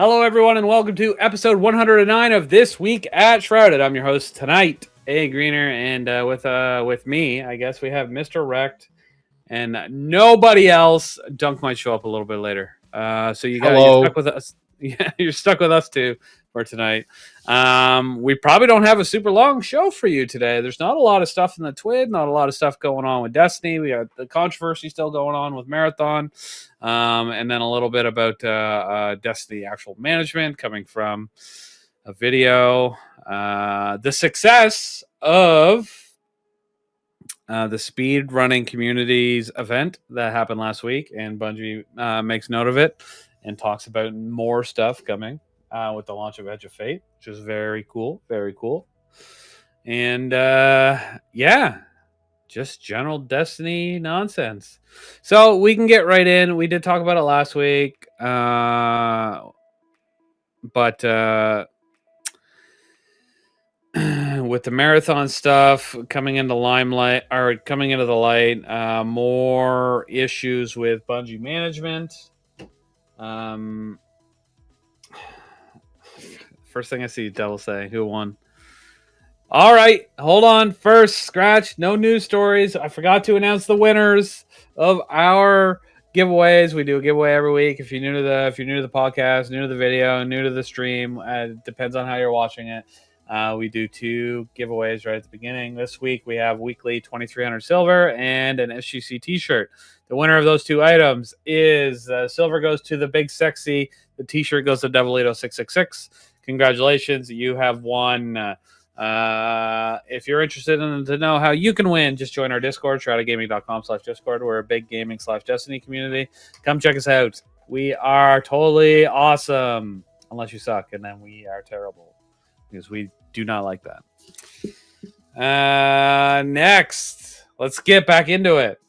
Hello, everyone, and welcome to episode 109 of This Week at Shrouded. I'm your host tonight, A. Greener, and with me, I guess we have Mr. Wrecked, and nobody else. Dunk might show up a little bit later. So you're stuck with us. Yeah, you're stuck with us too for tonight. We probably don't have a super long show for you today. There's not a lot of stuff in the TWID, not a lot of stuff going on with Destiny. We got the controversy still going on with Marathon, and then a little bit about Destiny actual management coming from a video. The success of the speedrunning communities event that happened last week, and Bungie makes note of it and talks about more stuff coming with the launch of Edge of Fate, which is very cool, very cool. And yeah, just general Destiny nonsense. So we can get right in. We did talk about it last week, but with the marathon stuff coming into limelight or coming into the light, more issues with Bungie management. First thing I see, Devil say, who won? All right, hold on. First, scratch. No news stories. I forgot to announce the winners of our giveaways. We do a giveaway every week. If you're new to the podcast, new to the video, new to the stream, it depends on how you're watching it. We do 2 giveaways right at the beginning. This week we have weekly 2300 silver and an SGC T-Shirt. The winner of those 2 items is silver goes to TheBigSexy. The T-shirt goes to Devilito666. Congratulations, you have won. If you're interested to know how you can win, just join our Discord, shroudedgaming.com/Discord. We're a big gaming/Destiny community. Come check us out. We are totally awesome, unless you suck, and then we are terrible because we do not like that. Next, let's get back into it.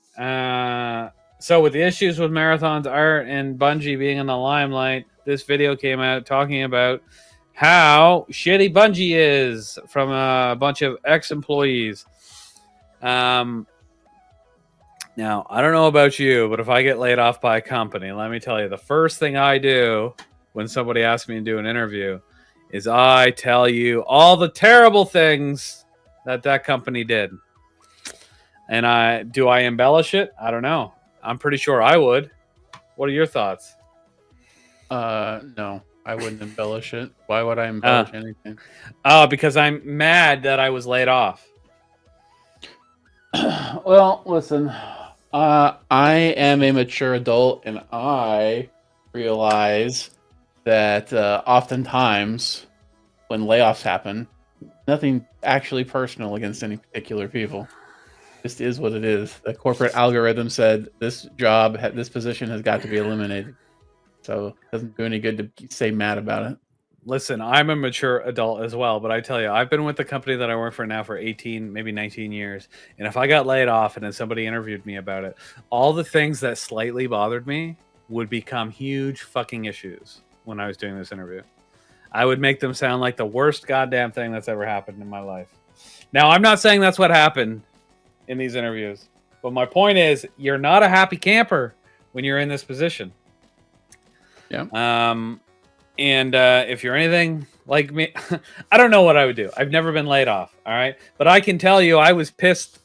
So with the issues with Marathon's art and Bungie being in the limelight, this video came out talking about how shitty Bungie is from a bunch of ex-employees. Now, I don't know about you, but if I get laid off by a company, let me tell you, the first thing I do when somebody asks me to do an interview is I tell you all the terrible things that company did. And do I embellish it? I don't know. I'm pretty sure I would. What are your thoughts? No, I wouldn't embellish it. Why would I embellish anything? Because I'm mad that I was laid off. Well, listen, I am a mature adult, and I realize that oftentimes when layoffs happen, nothing actually personal against any particular people. Just is what it is. The corporate algorithm said this position has got to be eliminated. So it doesn't do any good to stay mad about it. Listen, I'm a mature adult as well, but I tell you, I've been with the company that I work for now for 18, maybe 19 years. And if I got laid off and then somebody interviewed me about it, all the things that slightly bothered me would become huge fucking issues when I was doing this interview. I would make them sound like the worst goddamn thing that's ever happened in my life. Now, I'm not saying that's what happened in these interviews, but my point is, you're not a happy camper when you're in this position. Yeah. And if you're anything like me, I don't know what I would do. I've never been laid off. All right. But I can tell you I was pissed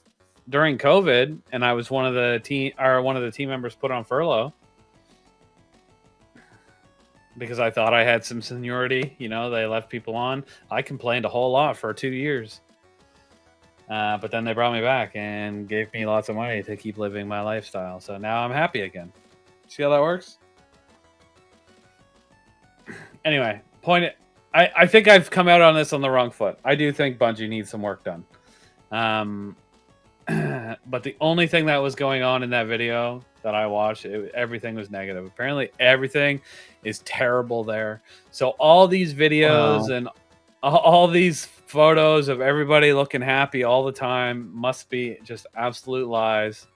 during COVID, and I was one of the team members put on furlough because I thought I had some seniority. You know, they left people on. I complained a whole lot for 2 years. But then they brought me back and gave me lots of money to keep living my lifestyle. So now I'm happy again. See how that works? Anyway, I think I've come out on this on the wrong foot. I do think Bungie needs some work done. But the only thing that was going on in that video that I watched, everything was negative. Apparently everything is terrible there. So all these videos and all these photos of everybody looking happy all the time must be just absolute lies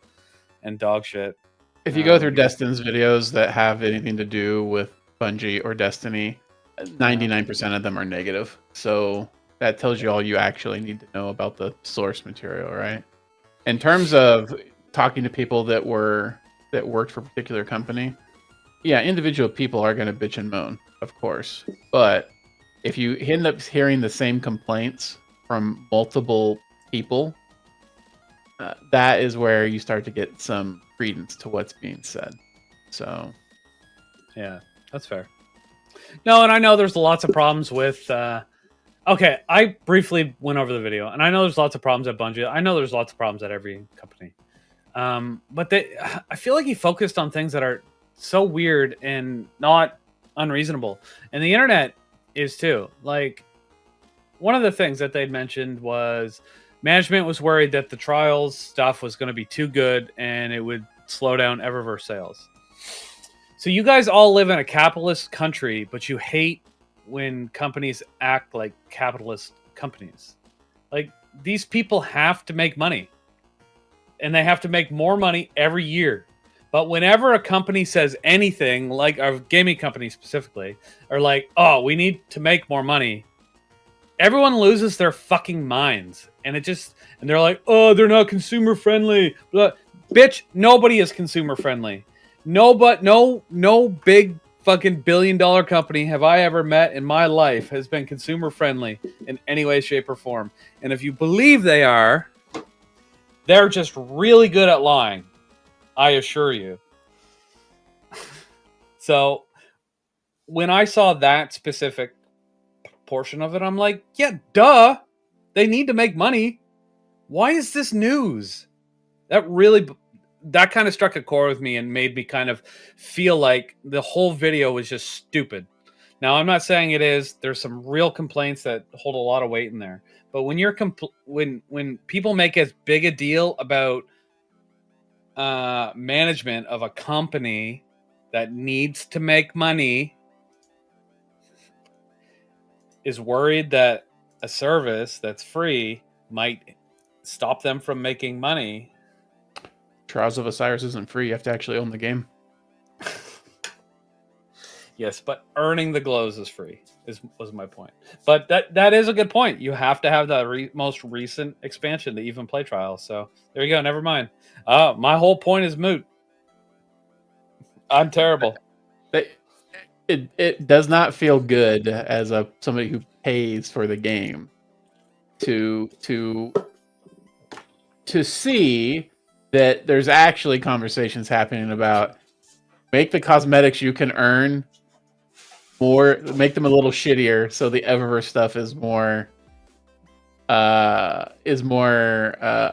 and dog shit. If you go through Destin's videos that have anything to do with Bungie or Destiny, 99% of them are negative. So that tells you all you actually need to know about the source material, right? In terms of talking to people that worked for a particular company, yeah, individual people are going to bitch and moan, of course. But if you end up hearing the same complaints from multiple people, that is where you start to get some credence to what's being said. So, yeah, that's fair. No, and I know there's lots of problems with. Okay, I briefly went over the video, and I know there's lots of problems at Bungie. I know there's lots of problems at every company. But I feel like he focused on things that are so weird and not unreasonable. And the internet is too. Like, one of the things that they'd mentioned was management was worried that the trials stuff was going to be too good and it would slow down Eververse sales. So you guys all live in a capitalist country, but you hate when companies act like capitalist companies. Like, these people have to make money. And they have to make more money every year. But whenever a company says anything, like a gaming company specifically, or like, oh, we need to make more money, everyone loses their fucking minds. And they're like, oh, they're not consumer friendly. Bitch, nobody is consumer friendly. No big fucking billion-dollar company have I ever met in my life has been consumer friendly in any way, shape, or form. And if you believe they are, they're just really good at lying. I assure you. So when I saw that specific portion of it, I'm like, yeah, duh. They need to make money. Why is this news? That kind of struck a chord with me and made me kind of feel like the whole video was just stupid. Now, I'm not saying it is. There's some real complaints that hold a lot of weight in there. But when you're when people make as big a deal about management of a company that needs to make money is worried that a service that's free might stop them from making money. Trials of Osiris isn't free. You have to actually own the game. Yes, but earning the glows is free. Was my point. But that is a good point. You have to have the most recent expansion to even play Trials. So there you go. Never mind. My whole point is moot. I'm terrible. It does not feel good as somebody who pays for the game to see that there's actually conversations happening about make the cosmetics you can earn more, make them a little shittier, so the Eververse stuff is more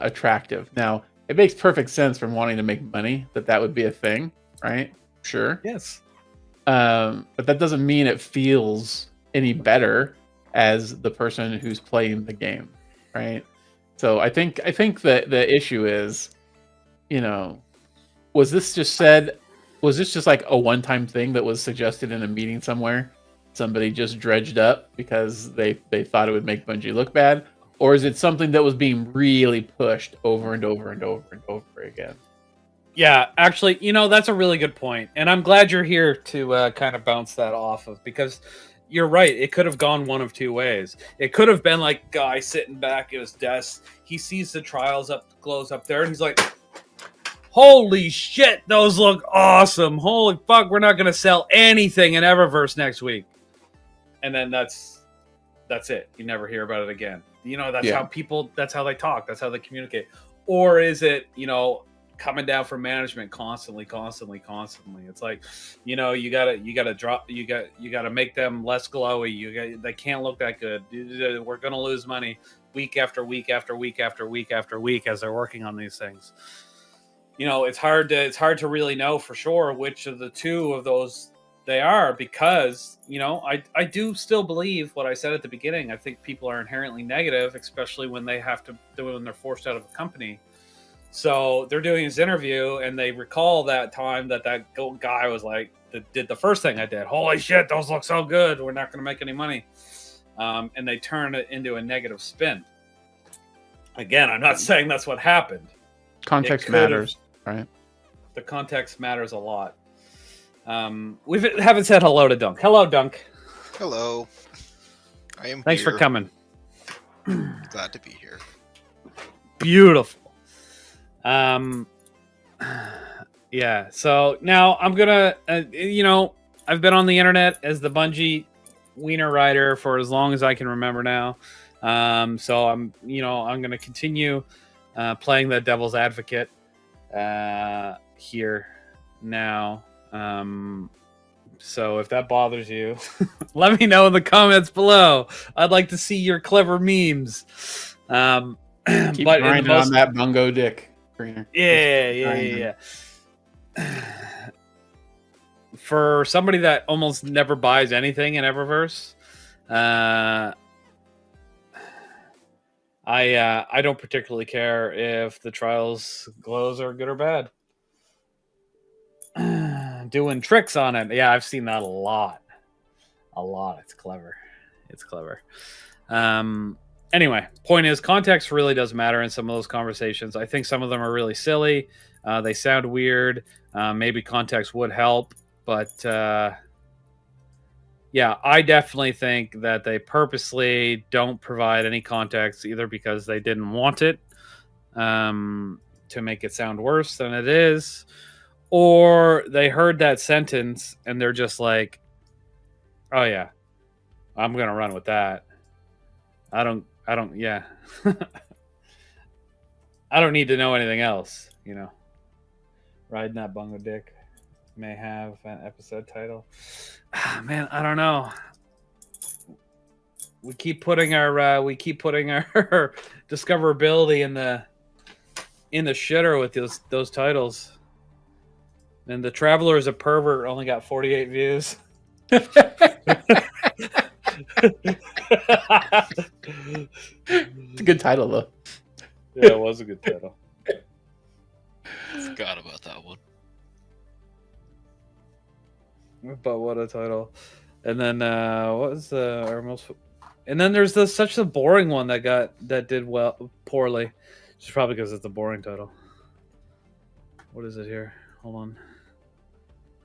attractive. Now, it makes perfect sense from wanting to make money that would be a thing, right? Sure. Yes. But that doesn't mean it feels any better as the person who's playing the game, right? So I think that the issue is, was this just like a one-time thing that was suggested in a meeting somewhere? Somebody just dredged up because they thought it would make Bungie look bad? Or is it something that was being really pushed over and over and over and over again? Yeah, actually, that's a really good point. And I'm glad you're here to kind of bounce that off of, because you're right. It could have gone one of two ways. It could have been like guy sitting back at his desk. He sees the trials glows up there, and he's like, holy shit, those look awesome. Holy fuck, we're not going to sell anything in Eververse next week. And then that's it. You never hear about it again. That's how they talk. That's how they communicate. Or is it, coming down from management constantly? It's like, you gotta make them less glowy. They can't look that good. We're going to lose money week after week after week after week after week as they're working on these things. It's hard to really know for sure which of the two of those they are, because I do still believe what I said at the beginning. I think people are inherently negative, especially when they're forced out of a company. So they're doing this interview, and they recall that time that guy was like, did the first thing I did. Holy shit, those look so good. We're not going to make any money. And they turn it into a negative spin. Again, I'm not saying that's what happened. Context matters, right? The context matters a lot. We haven't said hello to Dunk. Hello, Dunk. Hello. I am Thanks here. for coming. Glad to be here. Beautiful. Yeah. So now I'm gonna, I've been on the internet as the Bungie wiener rider for as long as I can remember now. So I'm gonna continue playing the devil's advocate here now. So if that bothers you, let me know in the comments below. I'd like to see your clever memes. Keep But grinding on that bungo dick, Greener. yeah. For somebody that almost never buys anything in Eververse, I don't particularly care if the trials glows are good or bad. Doing tricks on it, yeah, I've seen that a lot. It's clever. Anyway, point is, context really does matter in some of those conversations. I think some of them are really silly. They sound weird. Maybe context would help, but yeah, I definitely think that they purposely don't provide any context, either because they didn't want it to make it sound worse than it is, or they heard that sentence and they're just like, oh yeah, I'm gonna run with that. I don't yeah. I don't need to know anything else, Riding that bungo dick may have an episode title. Man, I don't know. We keep putting our discoverability in the shitter with those titles. And the Traveler is a Pervert only got 48 views. It's a good title, though. Yeah, it was a good title. Forgot about that one. But what a title! And then what was our most? And then there's such a boring one that did poorly. Just probably because it's a boring title. What is it here? Hold on.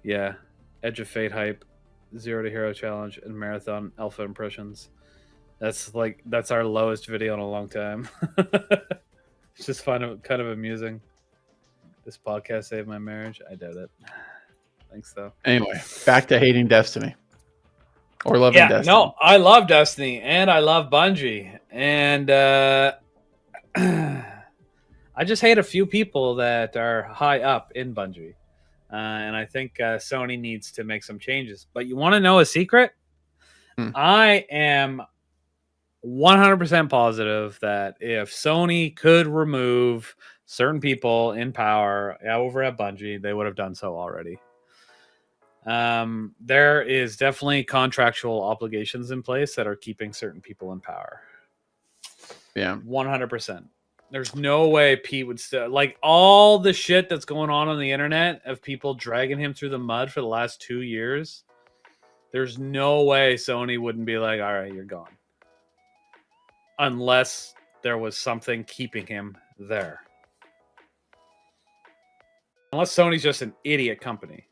Yeah, Edge of Fate hype, 0 to Hero challenge, and marathon alpha impressions. That's our lowest video in a long time. It's just kind of amusing. This podcast saved my marriage. I doubt it. Thanks though. Anyway, back to hating Destiny or loving Destiny. No, I love Destiny and I love Bungie, and I just hate a few people that are high up in Bungie, and I think Sony needs to make some changes. But you want to know a secret? I am 100% positive that if Sony could remove certain people in power over at Bungie, they would have done so already. There is definitely contractual obligations in place that are keeping certain people in power. Yeah, 100%. There's no way Pete would still, like, all the shit that's going on the internet of people dragging him through the mud for the last 2 years. There's no way Sony wouldn't be like, all right, you're gone. Unless there was something keeping him there. Unless Sony's just an idiot company.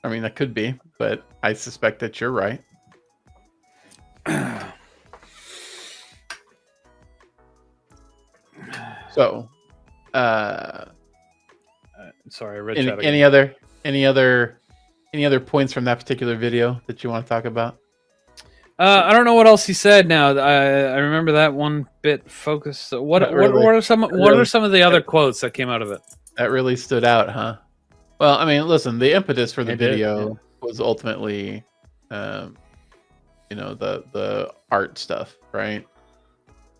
I mean, that could be, but I suspect that you're right. So, sorry, I read any other points from that particular video that you want to talk about? I don't know what else he said. Now I remember that one bit focused. What are some of the other quotes that came out of it? That really stood out, huh? Well, I mean, listen, the impetus for the video was ultimately, the art stuff, right?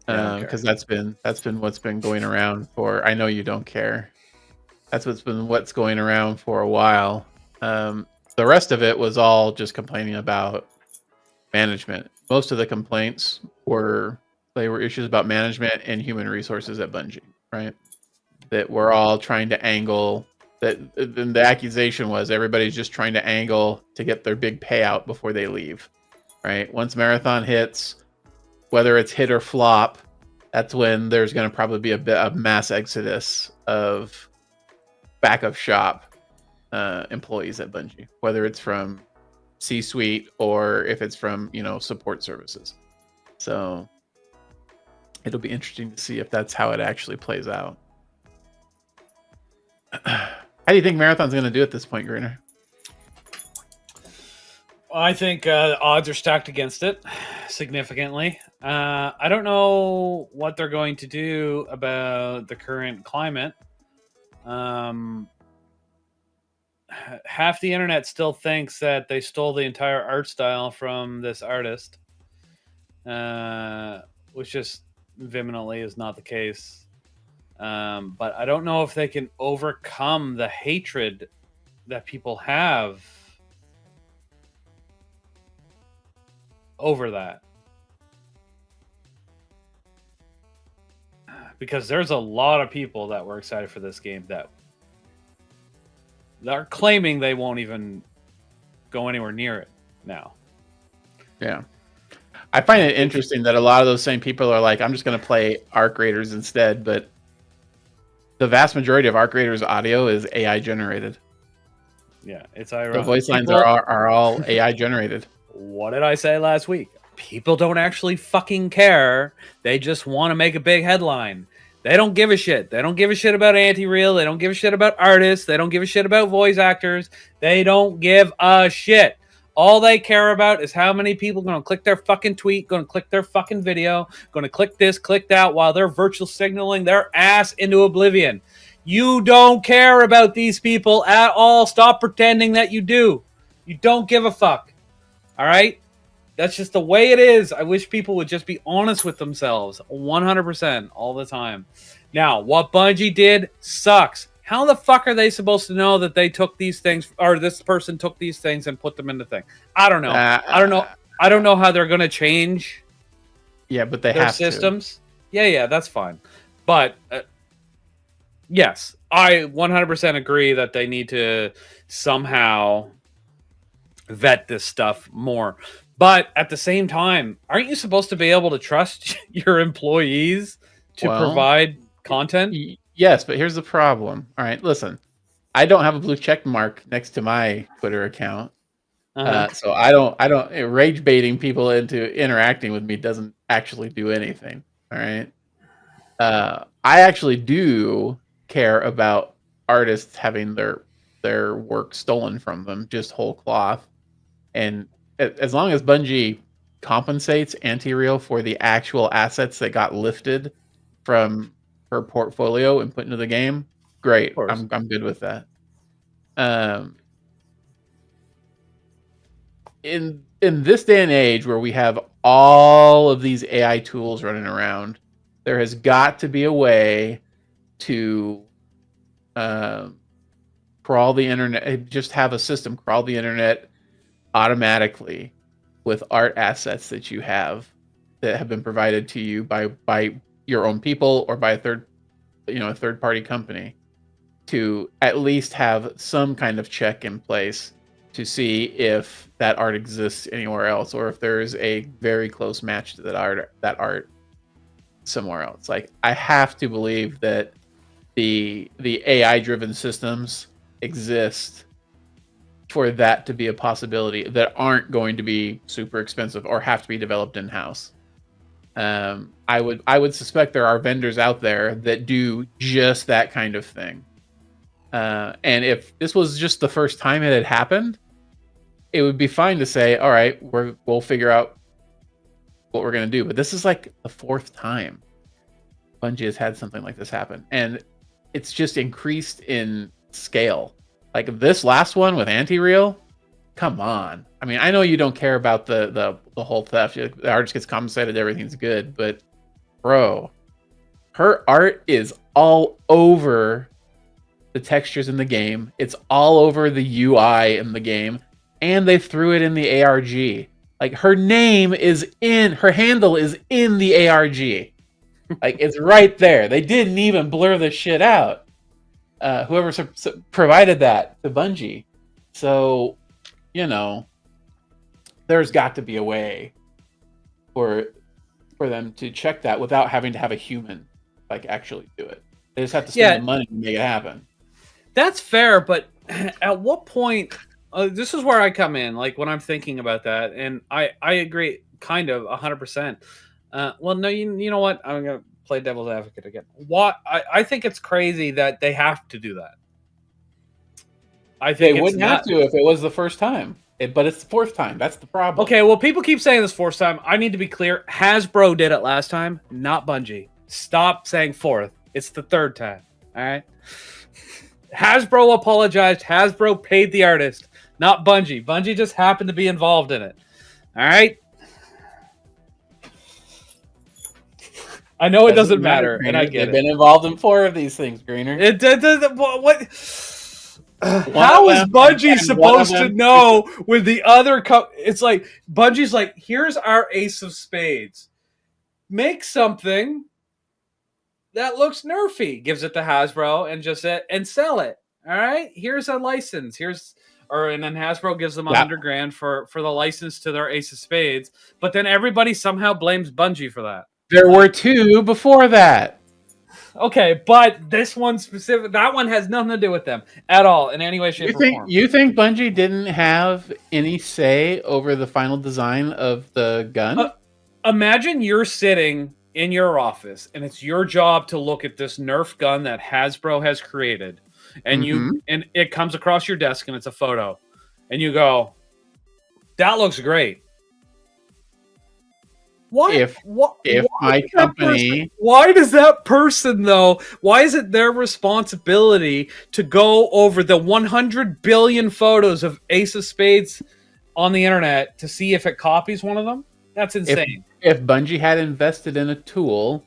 Because that's been what's been going around for. I know you don't care. That's what's going around for a while. The rest of it was all just complaining about management. Most of the complaints were issues about management and human resources at Bungie, right? That we're all trying to angle. That the accusation was everybody's just trying to angle to get their big payout before they leave, right? Once Marathon hits, whether it's hit or flop, that's when there's going to probably be a bit of mass exodus of backup shop employees at Bungie, whether it's from C-suite or if it's from support services. So it'll be interesting to see if that's how it actually plays out. How do you think Marathon's going to do at this point, Greener? I think the odds are stacked against it significantly. I don't know what they're going to do about the current climate. Half the internet still thinks that they stole the entire art style from this artist, which just vehemently is not the case. But I don't know if they can overcome the hatred that people have over that. Because there's a lot of people that were excited for this game that are claiming they won't even go anywhere near it now. Yeah. I find it interesting that a lot of those same people are like, I'm just going to play Arc Raiders instead, but the vast majority of Arc Raiders audio is AI generated. Yeah, it's ironic. The voice lines are all AI generated. What did I say last week? People don't actually fucking care. They just want to make a big headline. They don't give a shit. They don't give a shit about anti-real. They don't give a shit about artists. They don't give a shit about voice actors. They don't give a shit. All they care about is how many people are going to click their fucking tweet, going to click their fucking video, going to click this, click that, while they're virtual signaling their ass into oblivion. You don't care about these people at all. Stop pretending that you do. You don't give a fuck. All right? That's just the way it is. I wish people would just be honest with themselves 100% all the time. Now, what Bungie did sucks. How the fuck are they supposed to know that they took these things, or this person took these things and put them in the thing? I don't know. I don't know. I don't know how they're going to change. Yeah, but they their have systems. Yeah, that's fine. But yes, I 100% agree that they need to somehow vet this stuff more. But at the same time, aren't you supposed to be able to trust your employees to provide content? Yes, but here's the problem. All right, listen. I don't have a blue check mark next to my Twitter account. So I don't rage baiting people into interacting with me doesn't actually do anything. All right. I actually do care about artists having their work stolen from them, just whole cloth. And as long as Bungie compensates Anti-Real for the actual assets that got lifted from her portfolio and put into the game, great. I'm good with that. In this day and age where we have all of these AI tools running around, there has got to be a way to crawl the internet, just have a system crawl the internet automatically with art assets that you have that have been provided to you by your own people or by a third party company, to at least have some kind of check in place to see if that art exists anywhere else, or if there is a very close match to that art somewhere else. Like, I have to believe that the AI driven systems exist for that to be a possibility, that aren't going to be super expensive or have to be developed in-house. I would suspect there are vendors out there that do just that kind of thing. And if this was just the first time it had happened, it would be fine to say, all right, we'll figure out what we're going to do. But this is like the fourth time Bungie has had something like this happen. And it's just increased in scale. Like this last one with Anti-Real, come on. I mean, I know you don't care about the whole theft. The artist gets compensated, everything's good. But, bro, her art is all over the textures in the game. It's all over the UI in the game. And they threw it in the ARG. Like, her handle is in the ARG. Like, it's right there. They didn't even blur the shit out. Whoever provided that to Bungie. So, there's got to be a way for them to check that without having to have a human actually do it. They just have to spend the money to make it happen. That's fair, but at what point? This is where I come in. Like when I'm thinking about that, and I agree, kind of 100%. Well, no, you know what? I'm gonna play devil's advocate again. I think it's crazy that they have to do that. I They think it's wouldn't have not. to if it was the first time. But it's the fourth time. That's the problem. Okay, well, people keep saying this fourth time. I need to be clear. Hasbro did it last time, not Bungie. Stop saying fourth. It's the third time. All right. Hasbro apologized. Hasbro paid the artist, not Bungie. Bungie just happened to be involved in it. All right. I know it doesn't matter, and I get They've been involved in 4 of these things, Greener. it. What? How is Bungie supposed to know when the other it's like Bungie's like, here's our ace of spades. Make something that looks nerfy, gives it to Hasbro and sell it. All right, here's a license. And then Hasbro gives them $100,000 for the license to their ace of spades. But then everybody somehow blames Bungie for that. There were 2 before that. Okay, but this one specific, that one has nothing to do with them at all in any way, shape, or form. You think Bungie didn't have any say over the final design of the gun? Imagine you're sitting in your office and it's your job to look at this Nerf gun that Hasbro has created, and and it comes across your desk and it's a photo, and you go, "That looks great." Why? If my company, why does that person though? Why is it their responsibility to go over the 100 billion photos of Ace of Spades on the internet to see if it copies one of them? That's insane. If Bungie had invested in a tool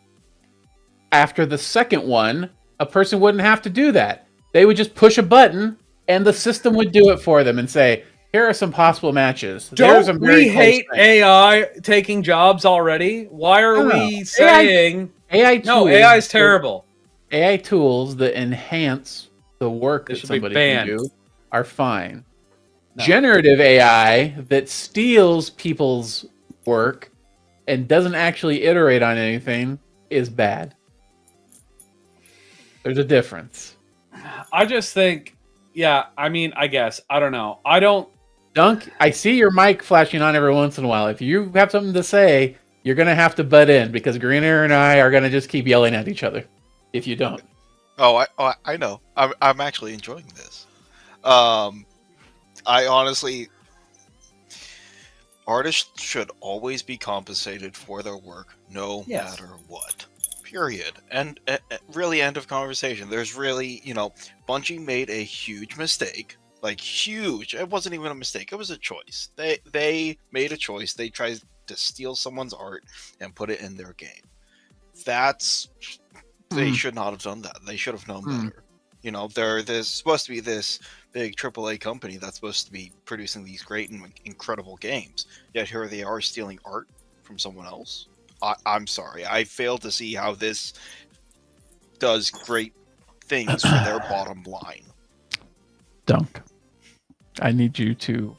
after the second one, a person wouldn't have to do that. They would just push a button and the system would do it for them and say, here are some possible matches. Don't we hate AI taking jobs already? Why are we saying AI tools? No, AI is terrible. AI tools that enhance the work that somebody can do are fine. No. Generative AI that steals people's work and doesn't actually iterate on anything is bad. There's a difference. I just think, I guess. I don't know. Dunk, I see your mic flashing on every once in a while. If you have something to say, you're going to have to butt in because Greener and I are going to just keep yelling at each other if you don't. I know. I'm actually enjoying this. I honestly... Artists should always be compensated for their work, no matter what. Period. And really, end of conversation. There's really, Bungie made a huge mistake. Like, huge. It wasn't even a mistake. It was a choice. They made a choice. They tried to steal someone's art and put it in their game. They should not have done that. They should have known better. There's supposed to be this big AAA company that's supposed to be producing these great and incredible games. Yet here they are stealing art from someone else. I'm sorry. I fail to see how this does great things for their bottom line. Dunk. I need you to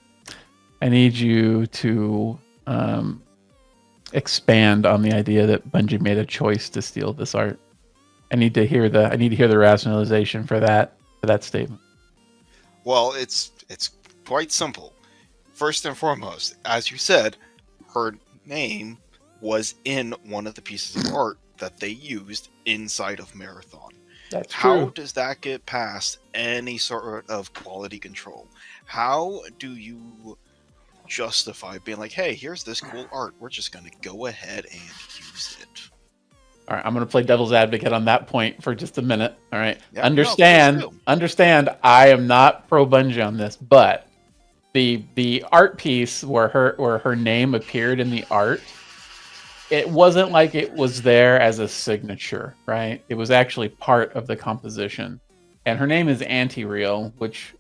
expand on the idea that Bungie made a choice to steal this art. I need to hear the rationalization for that statement. Well, it's quite simple. First and foremost, as you said, her name was in one of the pieces of art that they used inside of Marathon. That's true. How true. does that get past any sort of quality control? How do you justify being like, hey, here's this cool art. We're just going to go ahead and use it. All right, I'm going to play devil's advocate on that point for just a minute. All right, Yeah, understand. I am not pro Bungie on this, but the art piece where her name appeared in the art, it wasn't like it was there as a signature, right? It was actually part of the composition, and her name is Anti-Real, which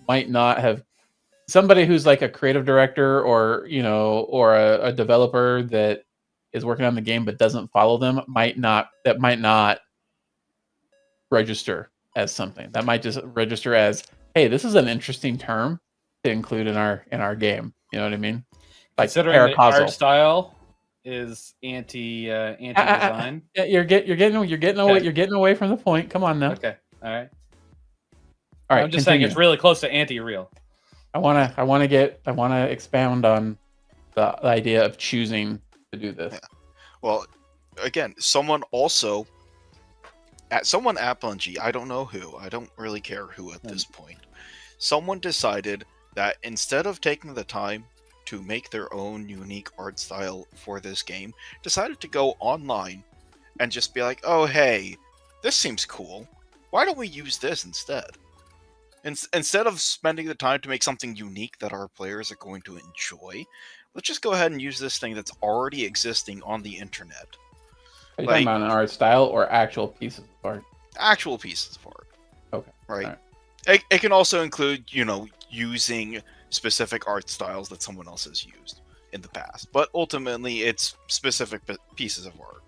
might not have somebody who's like a creative director or a developer that is working on the game but doesn't follow them might not register as something. That might just register as, hey, this is an interesting term to include in our game. You know what I mean? Like, considering the art style is anti-design. Yeah, you're getting away from the point. Come on now. Okay. All right. I'm continue. just saying it's really close to anti-real. I want to expound on the idea of choosing to do this. Yeah. Well, again, someone at Bungie, I don't know who, I don't really care who at this point, someone decided that instead of taking the time to make their own unique art style for this game, decided to go online and just be like, oh hey, this seems cool. Why don't we use this instead? Instead of spending the time to make something unique that our players are going to enjoy, let's just go ahead and use this thing that's already existing on the internet. Are you talking about an art style or actual pieces of art? Actual pieces of art. Okay. Right. It can also include, using specific art styles that someone else has used in the past. But ultimately, it's specific pieces of art.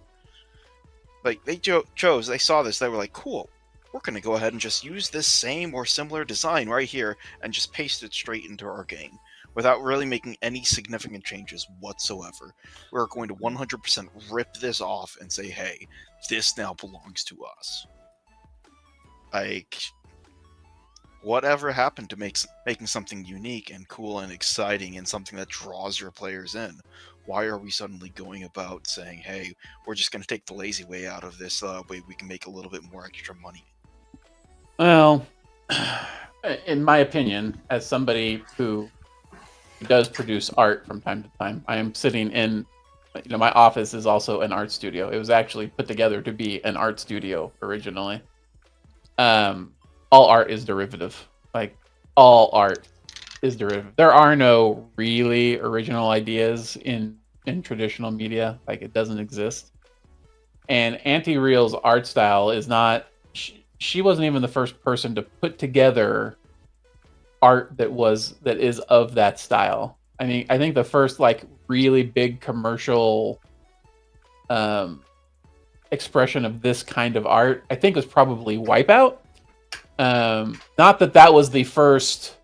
Like, they chose, they saw this, they were like, cool, we're going to go ahead and just use this same or similar design right here and just paste it straight into our game without really making any significant changes whatsoever. We're going to 100% rip this off and say, hey, this now belongs to us. Like, whatever happened to making something unique and cool and exciting and something that draws your players in? Why are we suddenly going about saying, hey, we're just going to take the lazy way out of this way we can make a little bit more extra money? Well, in my opinion, as somebody who does produce art from time to time, I am sitting in, my office is also an art studio. It was actually put together to be an art studio originally. All art is derivative. Like, all art is derivative. There are no really original ideas in traditional media. Like, it doesn't exist. And Auntie Real's art style is not... She wasn't even the first person to put together art that is of that style. I mean, I think the first really big commercial expression of this kind of art, I think, was probably Wipeout. Not that was the first,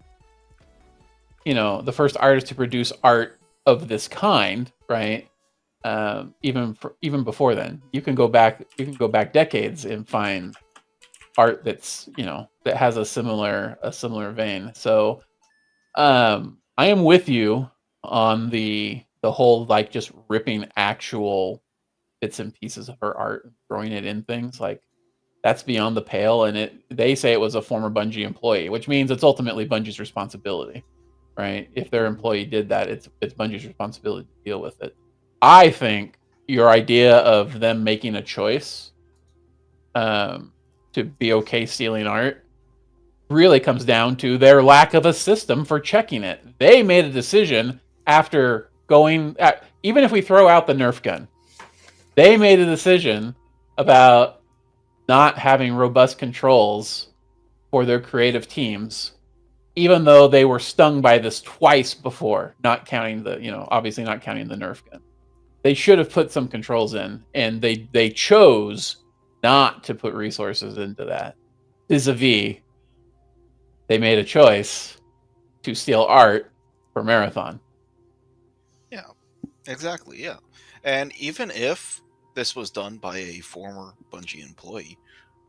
the first artist to produce art of this kind, right? Even before then, you can go back decades and find art that's that has a similar vein. So I am with you on the whole just ripping actual bits and pieces of her art and throwing it in things. Like, that's beyond the pale, and they say it was a former Bungie employee, which means it's ultimately Bungie's responsibility, right? If their employee did that, it's Bungie's responsibility to deal with it. I think your idea of them making a choice to be okay stealing art really comes down to their lack of a system for checking it. They made a decision after even if we throw out the Nerf gun, they made a decision about not having robust controls for their creative teams, even though they were stung by this twice before, not counting obviously not counting the Nerf gun. They should have put some controls in, and they chose not to put resources into that. Vis-a-vis, they made a choice to steal art for Marathon. Yeah, exactly, yeah. And even if this was done by a former Bungie employee,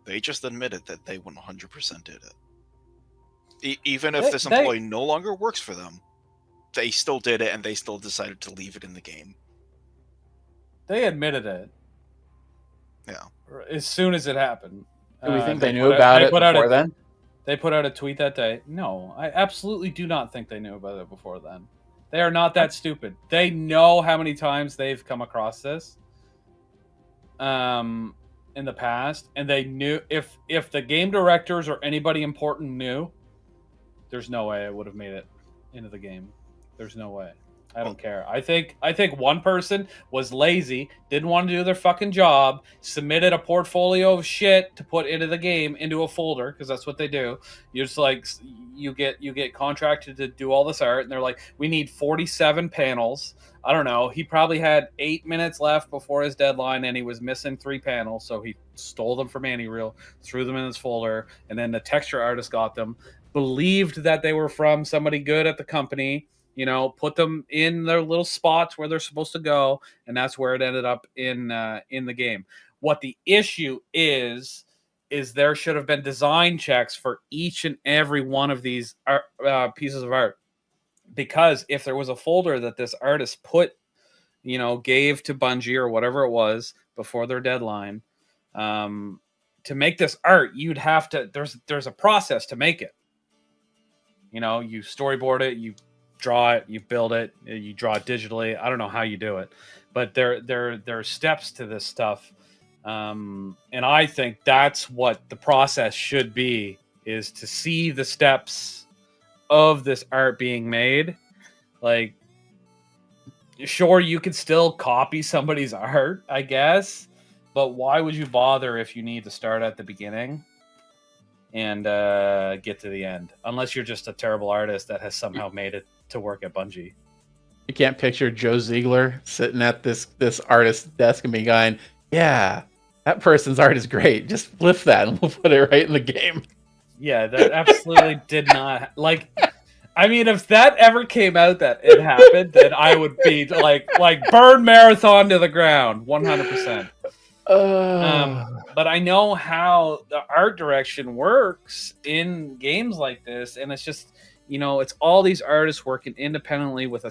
they just admitted that they 100% did it. Even if this employee no longer works for them, they still did it, and they still decided to leave it in the game. They admitted it. Yeah. As soon as it happened. Do we think they knew about it before then? They put out a tweet that day. No, I absolutely do not think they knew about it before then. They are not that stupid. They know how many times they've come across this in the past, and they knew if the game directors or anybody important knew, there's no way it would have made it into the game. There's no way. I don't care. I think one person was lazy, didn't want to do their fucking job, submitted a portfolio of shit to put into the game into a folder, because that's what they do. You're just you get contracted to do all this art, and they're like, we need 47 panels. I don't know. He probably had 8 minutes left before his deadline, and he was missing 3 panels, so he stole them from AndyReal, threw them in his folder, and then the texture artist got them, believed that they were from somebody good at the company, put them in their little spots where they're supposed to go, and that's where it ended up in the game. What the issue is there should have been design checks for each and every one of these pieces of art, because if there was a folder that this artist gave to Bungie or whatever it was before their deadline, to make this art, you'd have to. There's a process to make it. You know, you storyboard it, you draw it, you build it, you draw it digitally. I don't know how you do it, but there are steps to this stuff, and I think that's what the process should be: is to see the steps of this art being made. Like, sure, you could still copy somebody's art, I guess, but why would you bother if you need to start at the beginning and get to the end? Unless you're just a terrible artist that has somehow made it to work at Bungie. You can't picture Joe Ziegler sitting at this artist's desk and being going, "Yeah, that person's art is great. Just lift that and we'll put it right in the game." Yeah, that absolutely did not like. I mean, if that ever came out that it happened, then I would be like burn Marathon to the ground, 100%. But I know how the art direction works in games like this, and it's just, you know, it's all these artists working independently with a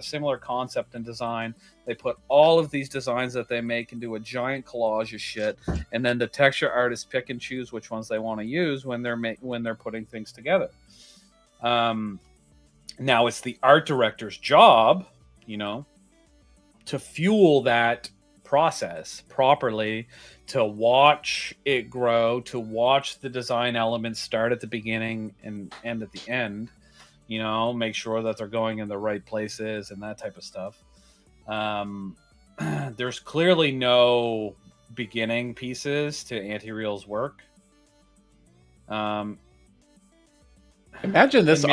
similar concept and design. They put all of these designs that they make into a giant collage of shit, and then the texture artists pick and choose which ones they want to use when they're putting things together. Now it's the art director's job, you know, to fuel that process properly, to watch it grow, to watch the design elements start at the beginning and end at the end, you know, make sure that they're going in the right places and that type of stuff. There's clearly no beginning pieces to Anti-Real's work. Imagine this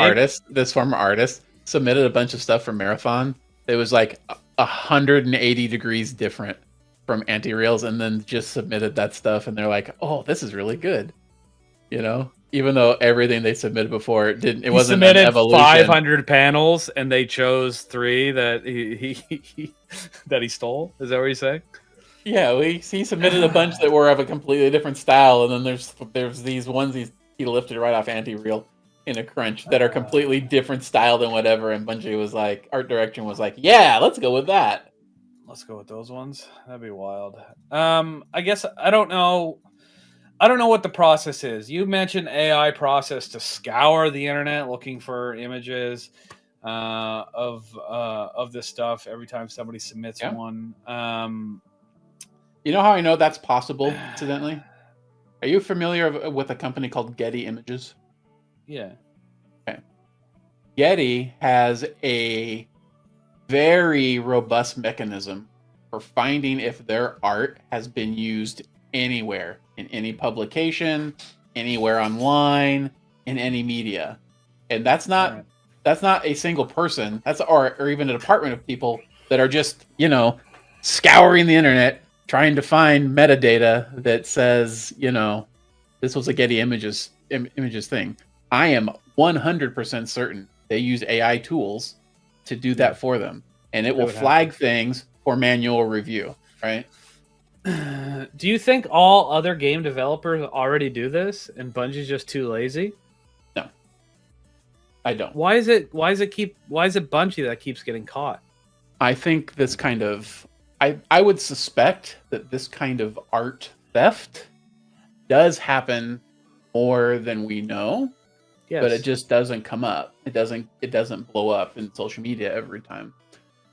former artist, submitted a bunch of stuff for Marathon. It was like 180 degrees different from Anti-Reals, and then just submitted that stuff, and they're like, "Oh, this is really good," you know. Even though everything they submitted before it wasn't an evolution. 500 panels, and they chose 3 that he stole. Is that what you're saying? Yeah, he submitted a bunch that were of a completely different style, and then there's these ones he lifted right off Anti-Real in a crunch that are completely different style than whatever, and Bungie was like, art direction was like, "Yeah, let's go with that. Let's go with those ones." That'd be wild. I guess I don't know what the process is. You mentioned AI process to scour the internet looking for images of this stuff every time somebody submits one. You know how I know that's possible, incidentally? Are you familiar with a company called Getty Images? Yeah. Okay. Getty has a very robust mechanism for finding if their art has been used anywhere, in any publication, anywhere online, in any media. And that's not a single person. That's or even a department of people that are just, you know, scouring the internet trying to find metadata that says, you know, this was a Getty Images thing. I am 100% certain they use AI tools to do that for them, and it will flag things for manual review, right? Do you think all other game developers already do this, and Bungie's just too lazy? No, I don't. Why is it Bungie that keeps getting caught? I think this kind of I would suspect that this kind of art theft does happen more than we know. Yes. But it just doesn't come up. It doesn't blow up in social media every time,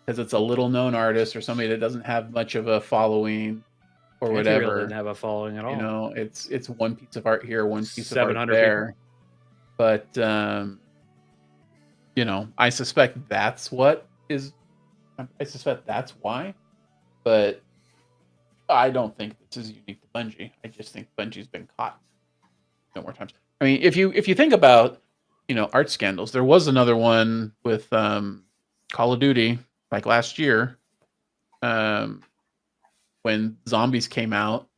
because it's a little known artist or somebody that doesn't have much of a following or whatever. Really didn't have a following at all. You know, it's one piece of art here, one piece of art there. People. But you know, I suspect that's why. But I don't think this is unique to Bungie. I just think Bungie's been caught no more times. I mean, if you think about, you know, art scandals, there was another one with Call of Duty like last year, when Zombies came out.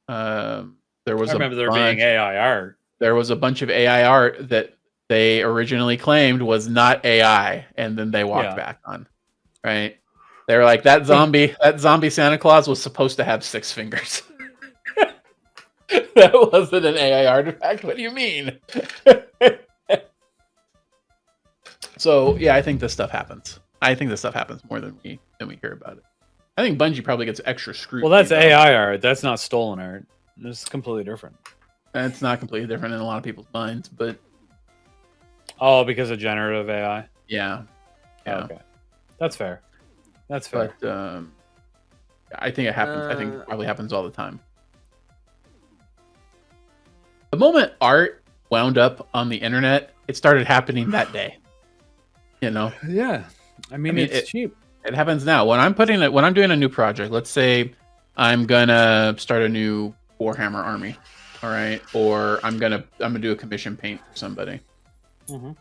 There was being AI art. There was a bunch of AI art that they originally claimed was not AI, and then they walked back on. Right? They were like, that zombie Santa Claus was supposed to have 6 fingers. That wasn't an AI artifact. What do you mean? So yeah, I think this stuff happens. I think this stuff happens more than we hear about it. I think Bungie probably gets extra scrutiny. Well, that's AI art. That's not stolen art. It's completely different. And it's not completely different in a lot of people's minds, but Oh, because of generative AI. Yeah. Yeah. Okay, that's fair. That's fair. But I think it happens. I think it probably happens all the time. The moment art wound up on the internet, it started happening that day. You know? Yeah. I mean it's cheap. It happens now. When I'm doing a new project, let's say I'm gonna start a new Warhammer army, all right, or I'm gonna do a commission paint for somebody. Mm-hmm.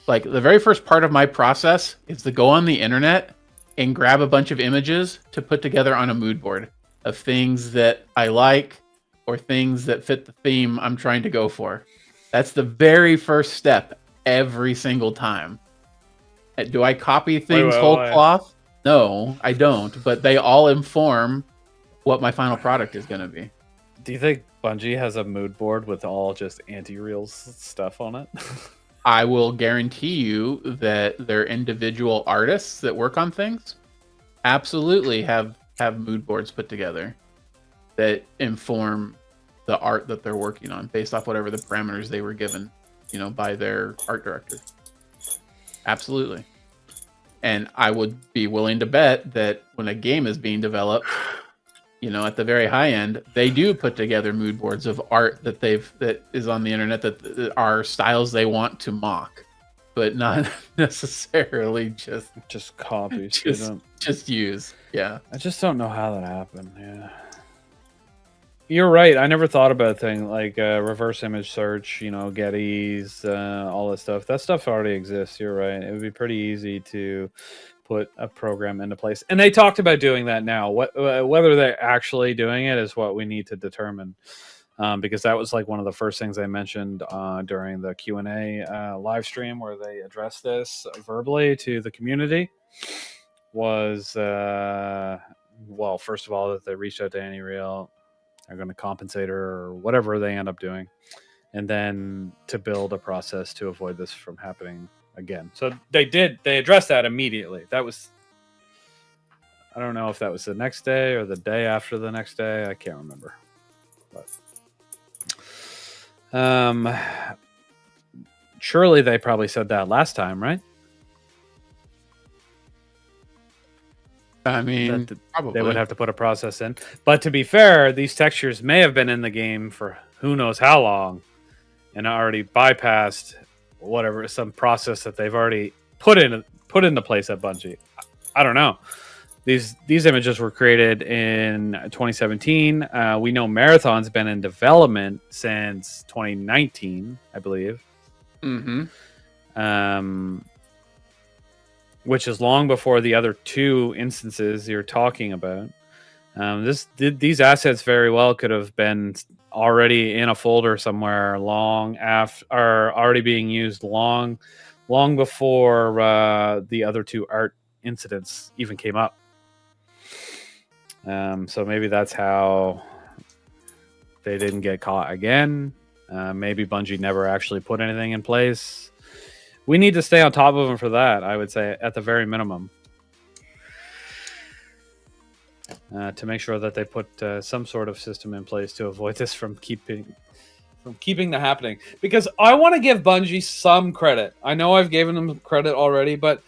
Like the very first part of my process is to go on the internet and grab a bunch of images to put together on a mood board of things that I like or things that fit the theme I'm trying to go for. That's the very first step every single time. Do I copy things whole cloth? No, I don't, but they all inform what my final product is going to be. Do you think Bungie has a mood board with all just anti-reels stuff on it? I will guarantee you that their individual artists that work on things absolutely have mood boards put together that inform the art that they're working on based off whatever the parameters they were given, by their art director. Absolutely. And I would be willing to bet that when a game is being developed, at the very high end, they do put together mood boards of art that is on the internet that are styles they want to mock, but not necessarily just copy. Just use. Yeah. I just don't know how that happened. Yeah. You're right. I never thought about things like reverse image search, Getty's, all this stuff. That stuff already exists. You're right. It would be pretty easy to put a program into place. And they talked about doing that now. Whether they're actually doing it is what we need to determine. Because that was like one of the first things I mentioned during the Q&A live stream where they addressed this verbally to the community was, well, first of all, that they reached out to Annie Real. They're going to compensate her or whatever they end up doing. And then to build a process to avoid this from happening again. So they addressed that immediately. That was, I don't know if that was the next day or the day after the next day. I can't remember. But surely they probably said that last time, right? I mean, probably. They would have to put a process in. But to be fair, these textures may have been in the game for who knows how long and already bypassed some process that they've already put into place at Bungie. I don't know. These images were created in 2017. We know Marathon's been in development since 2019, I believe. Mm-hmm. Which is long before the other two instances you're talking about. These assets very well could have been already in a folder somewhere long after, or already being used long before the other two art incidents even came up. So maybe that's how they didn't get caught again. Maybe Bungie never actually put anything in place. We need to stay on top of them for that, I would say, at the very minimum. To make sure that they put some sort of system in place to avoid this from keeping the happening. Because I want to give Bungie some credit. I know I've given them credit already, but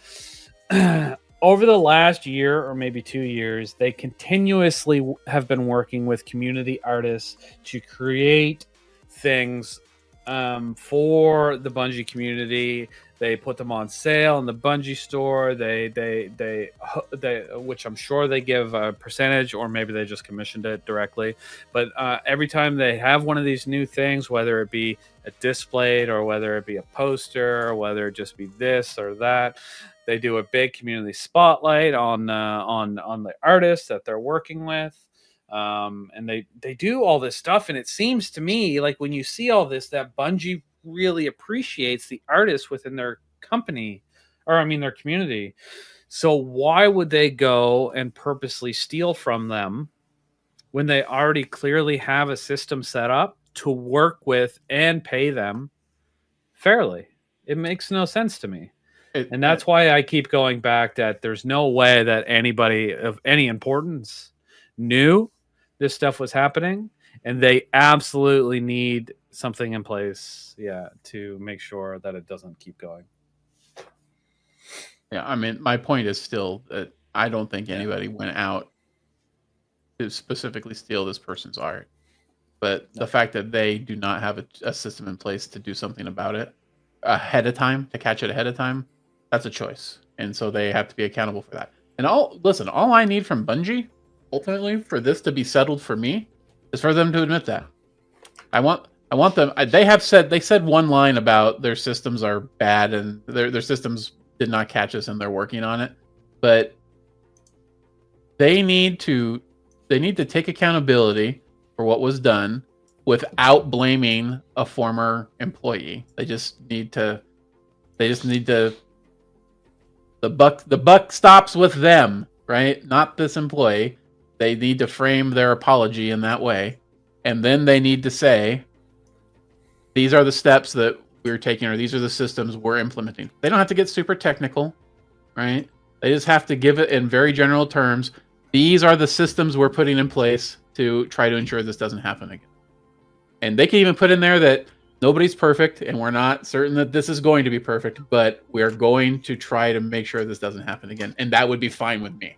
over the last year or maybe 2 years, they continuously have been working with community artists to create things for the Bungie community. They put them on sale in the Bungie store. They which I'm sure they give a percentage, or maybe they just commissioned it directly. But every time they have one of these new things, whether it be a display or whether it be a poster, or whether it just be this or that, they do a big community spotlight on the artists that they're working with. And they do all this stuff, and it seems to me like when you see all this, that Bungie really appreciates the artists within their company, their community. So why would they go and purposely steal from them when they already clearly have a system set up to work with and pay them fairly? It makes no sense to me. And that's why I keep going back that there's no way that anybody of any importance knew this stuff was happening, and they absolutely need something in place, to make sure that it doesn't keep going. Yeah, I mean, my point is still that I don't think anybody went out to specifically steal this person's art. But the fact that they do not have a system in place to do something about it ahead of time, to catch it ahead of time, that's a choice. And so they have to be accountable for that. And all I need from Bungie, ultimately, for this to be settled for me, is for them to admit that. I want them. They said one line about their systems are bad and their systems did not catch us and they're working on it. But they need to take accountability for what was done without blaming a former employee. They just need to the buck stops with them, right? Not this employee. They need to frame their apology in that way. And then they need to say, these are the steps that we're taking, or these are the systems we're implementing. They don't have to get super technical, right? They just have to give it in very general terms. These are the systems we're putting in place to try to ensure this doesn't happen again. And they can even put in there that nobody's perfect, and we're not certain that this is going to be perfect, but we're going to try to make sure this doesn't happen again. And that would be fine with me.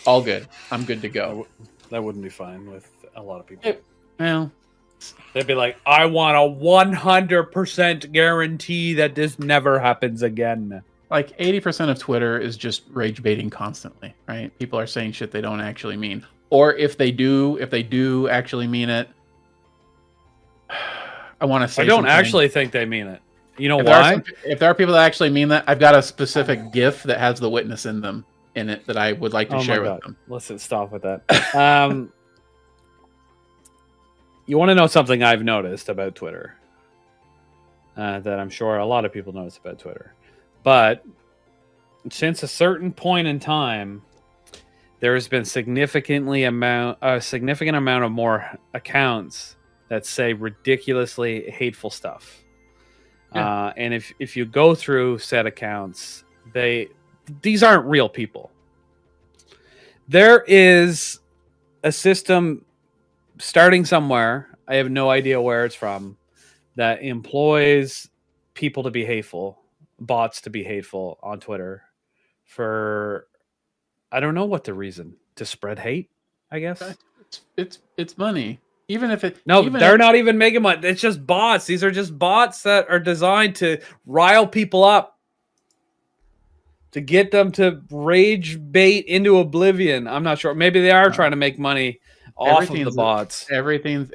All good. I'm good to go. That wouldn't be fine with a lot of people. Well, they'd be like, I want a 100% guarantee that this never happens again. Like 80% of Twitter is just rage baiting constantly, right? People are saying shit they don't actually mean. Or if they do actually mean it, I want to say I don't something. actually think they mean it. You know if why? If there are people that actually mean that, I've got a specific GIF that has the witness in it that I would like to share with them. Listen, stop with that. You want to know something I've noticed about Twitter? That I'm sure a lot of people notice about Twitter. But since a certain point in time, there has been a significant amount of more accounts that say ridiculously hateful stuff. Yeah. And if you go through said accounts, these aren't real people. There is a system starting somewhere, I have no idea where it's from, that employs people to be hateful, bots to be hateful on Twitter for, I don't know what the reason, to spread hate, I guess. It's money. Even if it they're not even making money. It's just bots. These are just bots that are designed to rile people up, to get them to rage bait into oblivion. I'm not sure. Maybe they are trying to make money off of the bots. Everything's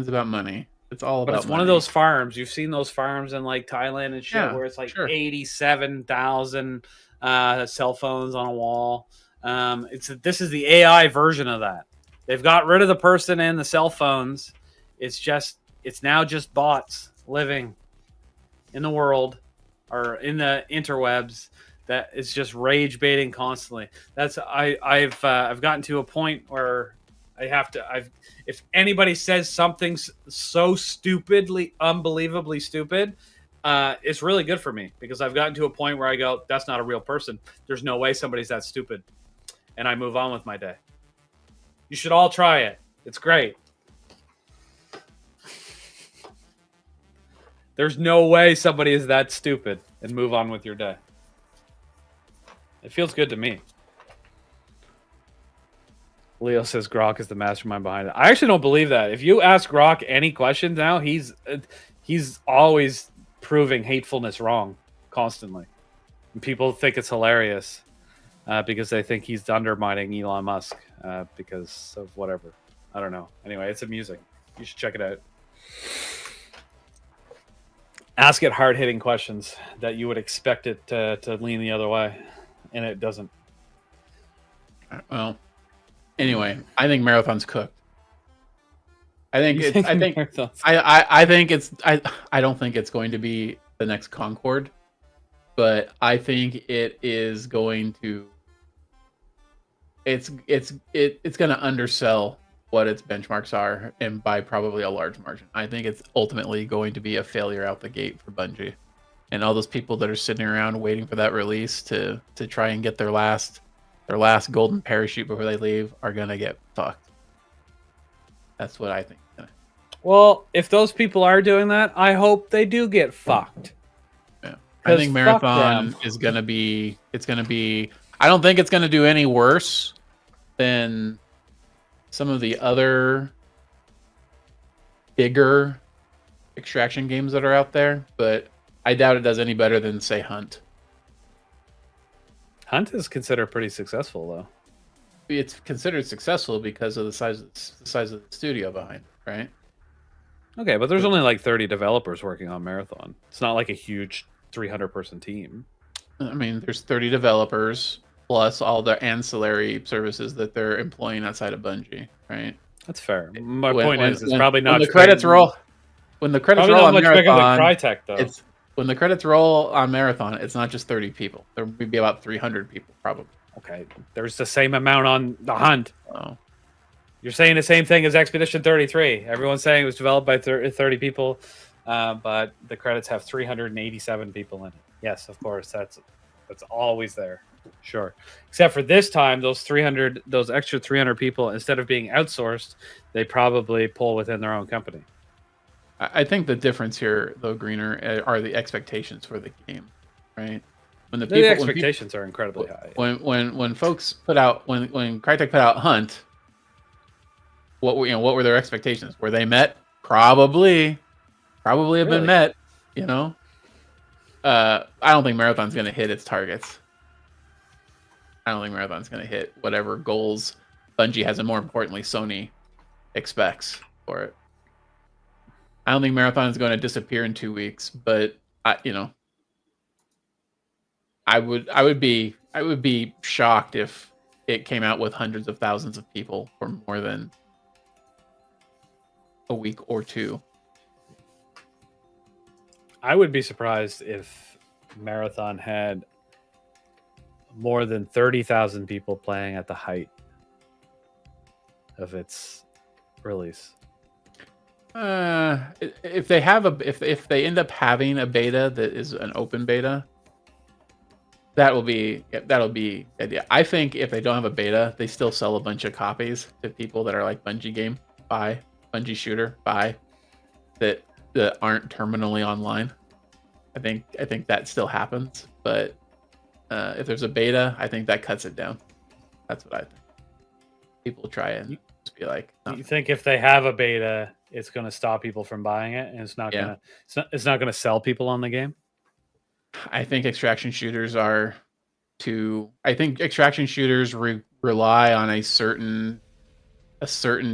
about money. It's all about. But it's money. One of those farms. You've seen those farms in like Thailand and shit, where it's like 87,000 cell phones on a wall. This is the AI version of that. They've got rid of the person and the cell phones. It's now just bots living in the world or in the interwebs that is just rage baiting constantly. I've gotten to a point where if anybody says something so stupidly, unbelievably stupid, it's really good for me, because I've gotten to a point where I go, that's not a real person. There's no way somebody's that stupid. And I move on with my day. You should all try it. It's great. There's no way somebody is that stupid, and move on with your day. It feels good to me. Leo says Grok is the mastermind behind it. I actually don't believe that. If you ask Grok any questions now, he's always proving hatefulness wrong constantly. And people think it's hilarious because they think he's undermining Elon Musk because of whatever. I don't know. Anyway, it's amusing. You should check it out. Ask it hard-hitting questions that you would expect it to lean the other way, and it doesn't. Well, anyway, I think Marathon's cooked. I don't think it's going to be the next Concord, but I think it is going to. It's going to undersell what its benchmarks are, and by probably a large margin. I think it's ultimately going to be a failure out the gate for Bungie, and all those people that are sitting around waiting for that release to try and get their last golden parachute before they leave are gonna get fucked. That's what I think. Well, if those people are doing that, I hope they do get fucked. Yeah. I think Marathon is going to be... It's going to be... I don't think it's going to do any worse than some of the other bigger extraction games that are out there, but I doubt it does any better than, say, Hunt. Hunt is considered pretty successful, though. It's considered successful because of the size of the studio behind it, right? Okay, but there's only like 30 developers working on Marathon. It's not like a huge 300-person team. I mean, there's 30 developers plus all the ancillary services that they're employing outside of Bungie, right? That's fair. My point is, it's probably not. When the credits roll, when the credits roll on Marathon, Crytek, though. It's when the credits roll on Marathon, it's not just 30 people. There would be about 300 people, probably. Okay, there's the same amount on the Hunt. Oh. You're saying the same thing as Expedition 33. Everyone's saying it was developed by 30 people, but the credits have 387 people in it. Yes, of course, that's always there. Sure. Except for this time, those extra 300 people, instead of being outsourced, they probably pull within their own company. I think the difference here, though, Greener, are the expectations for the game, right? When the expectations are incredibly high. When folks put out when Crytek put out Hunt, what were their expectations? Were they met? Probably have been met. You know, I don't think Marathon's going to hit its targets. I don't think Marathon's going to hit whatever goals Bungie has, and more importantly, Sony expects for it. I don't think Marathon is going to disappear in 2 weeks, but I would be shocked if it came out with hundreds of thousands of people for more than a week or two. I would be surprised if Marathon had more than 30,000 people playing at the height of its release. If they have if they end up having a beta that is an open beta, that'll be idea. I think if they don't have a beta, they still sell a bunch of copies to people that are like Bungie game buy, Bungie shooter buy, that aren't terminally online. I think that still happens, but if there's a beta, I think that cuts it down. That's what I think. People try and just be like, you think if they have a beta, it's going to stop people from buying it, and it's not going to sell people on the game? I think extraction shooters rely on a certain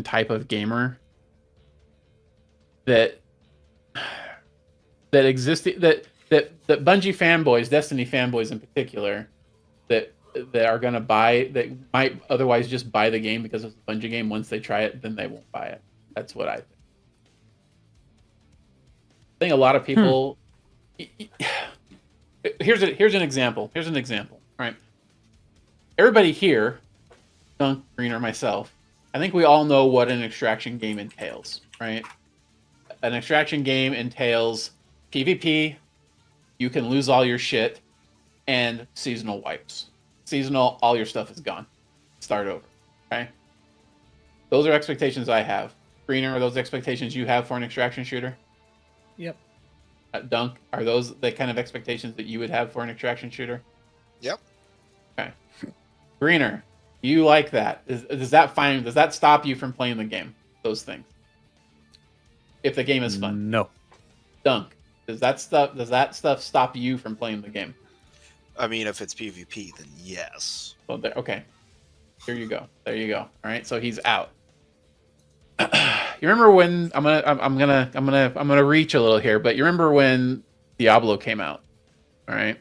type of gamer that existed that Bungie fanboys, Destiny fanboys in particular, that are going to buy, that might otherwise just buy the game because it's a Bungie game. Once they try it, then they won't buy it. That's what I think. I think a lot of people. Here's an example. All right. Everybody here, Dunk, Green, or myself, I think we all know what an extraction game entails, right? An extraction game entails PvP, you can lose all your shit, and seasonal wipes. Seasonal, all your stuff is gone. Start over, okay? Those are expectations I have. Greener, are those expectations you have for an extraction shooter? Yep. Dunk, are those the kind of expectations that you would have for an extraction shooter? Yep. Okay. Greener, you like that? Does that stop you from playing the game? Those things. If the game is fun. No. Dunk, does that stuff stop you from playing the game? I mean, if it's PvP, then yes. Well, okay. Here you go. There you go. All right. So he's out. You remember when I'm gonna reach a little here, but you remember when Diablo came out? All right.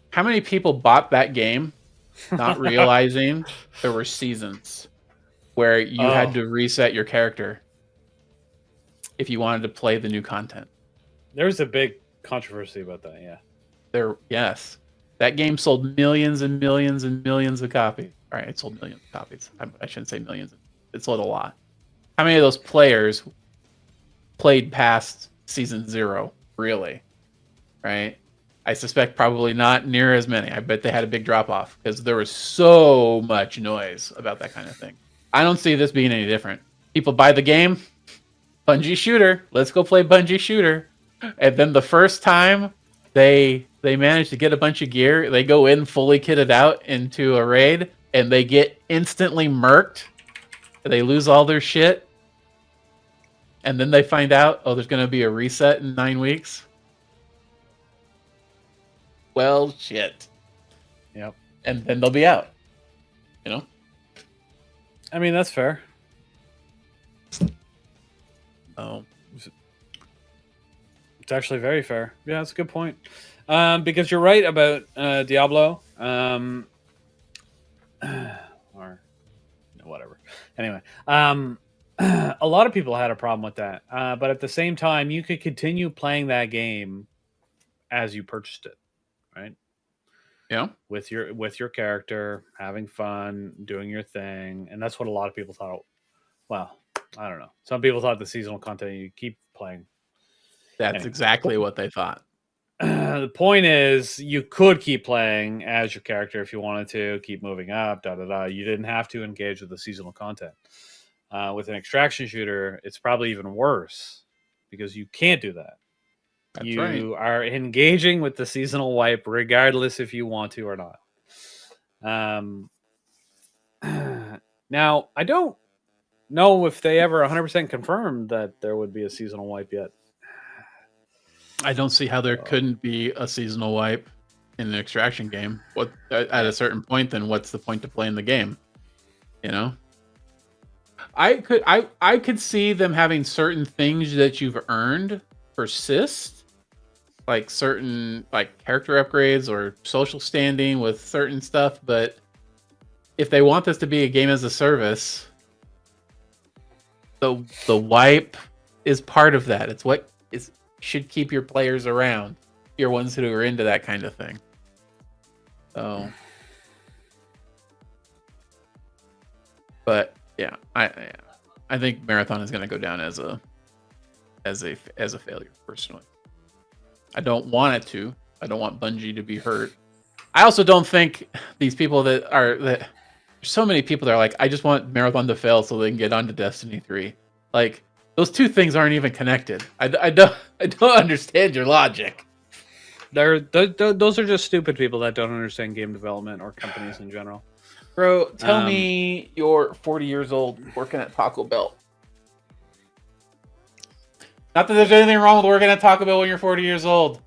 How many people bought that game, not realizing there were seasons where you had to reset your character if you wanted to play the new content? There was a big controversy about that. Yeah. Yes. That game sold millions and millions and millions of copies. All right, it sold millions of copies. I shouldn't say millions. It sold a lot. How many of those players played past season 0? Really? Right? I suspect probably not near as many. I bet they had a big drop off because there was so much noise about that kind of thing. I don't see this being any different. People buy the game, Bungie shooter. Let's go play Bungie shooter. And then the first time they manage to get a bunch of gear, they go in fully kitted out into a raid, and they get instantly murked. They lose all their shit. And then they find out, oh, there's going to be a reset in 9 weeks. Well, shit. Yep. And then they'll be out. You know? I mean, that's fair. Oh. It's actually very fair. Yeah, that's a good point. Because you're right about Diablo. Or whatever. Anyway. A lot of people had a problem with that. But at the same time, you could continue playing that game as you purchased it. Right? Yeah. With your character, having fun, doing your thing. And that's what a lot of people thought. Well, I don't know. Some people thought the seasonal content you keep playing. That's anyway. exactly what they thought. The point is, you could keep playing as your character if you wanted to, keep moving up, You didn't have to engage with the seasonal content. With an extraction shooter, it's probably even worse because you can't do that. That's you right. are engaging with the seasonal wipe regardless if you want to or not. Now, I don't know if they ever 100% confirmed that there would be a seasonal wipe yet. I don't see how there couldn't be a seasonal wipe in an extraction game. What at a certain point, then what's the point to playing the game? You know, I could see them having certain things that you've earned persist, like certain character upgrades or social standing with certain stuff. But if they want this to be a game as a service, the wipe is part of that. It's what should keep your players around, your ones who are into that kind of thing. So, but yeah, I think Marathon is going to go down as a failure personally. I don't want it to. I don't want Bungie to be hurt. I also don't think these people there's so many people that are like, I just want Marathon to fail so they can get onto Destiny 3. Like, those two things aren't even connected. I don't understand your logic. Those are just stupid people that don't understand game development or companies in general. Bro, tell me you're 40 years old working at Taco Bell. Not that there's anything wrong with working at Taco Bell when you're 40 years old.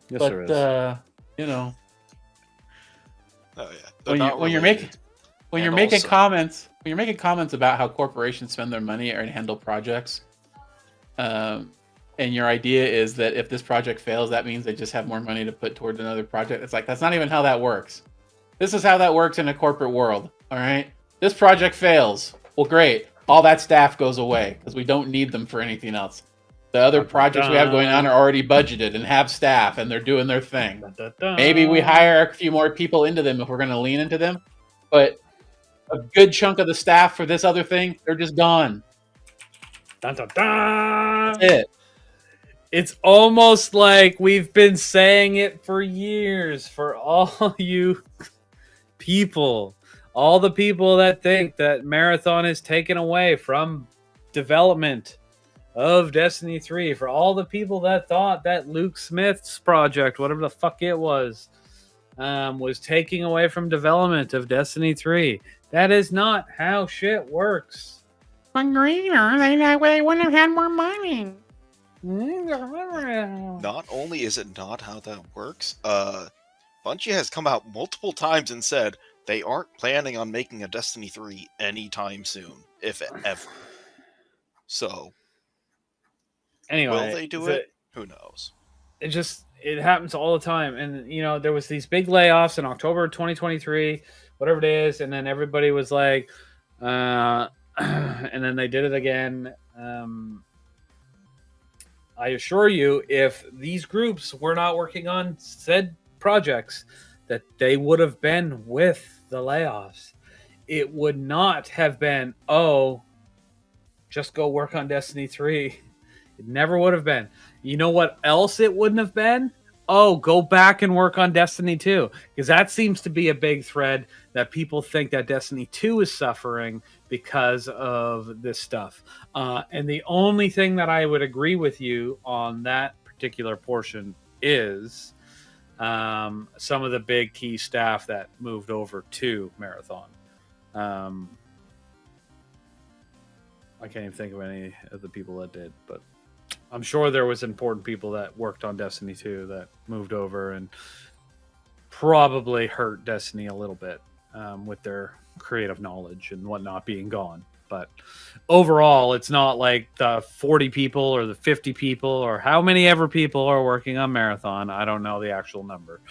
Yes, but, there is. You know. Oh yeah. When you're making comments about how corporations spend their money and handle projects, and your idea is that if this project fails, that means they just have more money to put towards another project. It's like, that's not even how that works. This is how that works in a corporate world. All right. This project fails. Well, great. All that staff goes away because we don't need them for anything else. The other projects we have going on are already budgeted and have staff, and they're doing their thing. Maybe we hire a few more people into them if we're going to lean into them, but a good chunk of the staff for this other thing, they're just gone. Dun, dun, dun. That's it. It's almost like we've been saying it for years for all you people, all the people that think that Marathon is taken away from development of Destiny 3, for all the people that thought that Luke Smith's project, whatever the fuck it was taking away from development of Destiny 3. That is not how shit works. But greener, they wouldn't have had more money. Not only is it not how that works, Bungie has come out multiple times and said they aren't planning on making a Destiny 3 anytime soon, if ever. So, anyway, will they do it? Who knows? It happens all the time. And, you know, there was these big layoffs in October 2023, whatever it is. And then everybody was like, and then they did it again. I assure you, if these groups were not working on said projects, that they would have been with the layoffs. It would not have been, just go work on Destiny 3. It never would have been. You know what else it wouldn't have been? oh, go back and work on Destiny 2. Because that seems to be a big thread that people think that Destiny 2 is suffering because of this stuff. And the only thing that I would agree with you on that particular portion is some of the big key staff that moved over to Marathon. I can't even think of any of the people that did, but I'm sure there was important people that worked on Destiny 2 that moved over and probably hurt Destiny a little bit with their creative knowledge and whatnot being gone. But overall, it's not like the 40 people or the 50 people or how many ever people are working on Marathon. I don't know the actual number.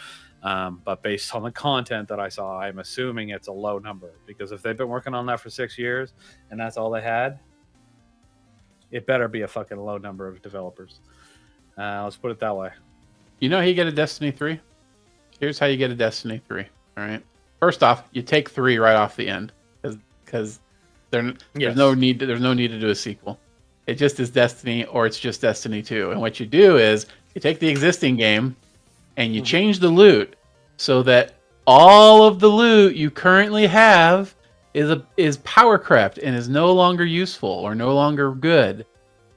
But based on the content that I saw, I'm assuming it's a low number. Because if they've been working on that for 6 years and that's all they had, it better be a fucking low number of developers. Let's put it that way. You know how you get a Destiny 3? Here's how you get a Destiny 3. All right. First off, you take 3 right off the end because there's no need to do a sequel. It just is Destiny, or it's just Destiny 2. And what you do is you take the existing game and you change the loot so that all of the loot you currently have is power crept and is no longer useful or no longer good,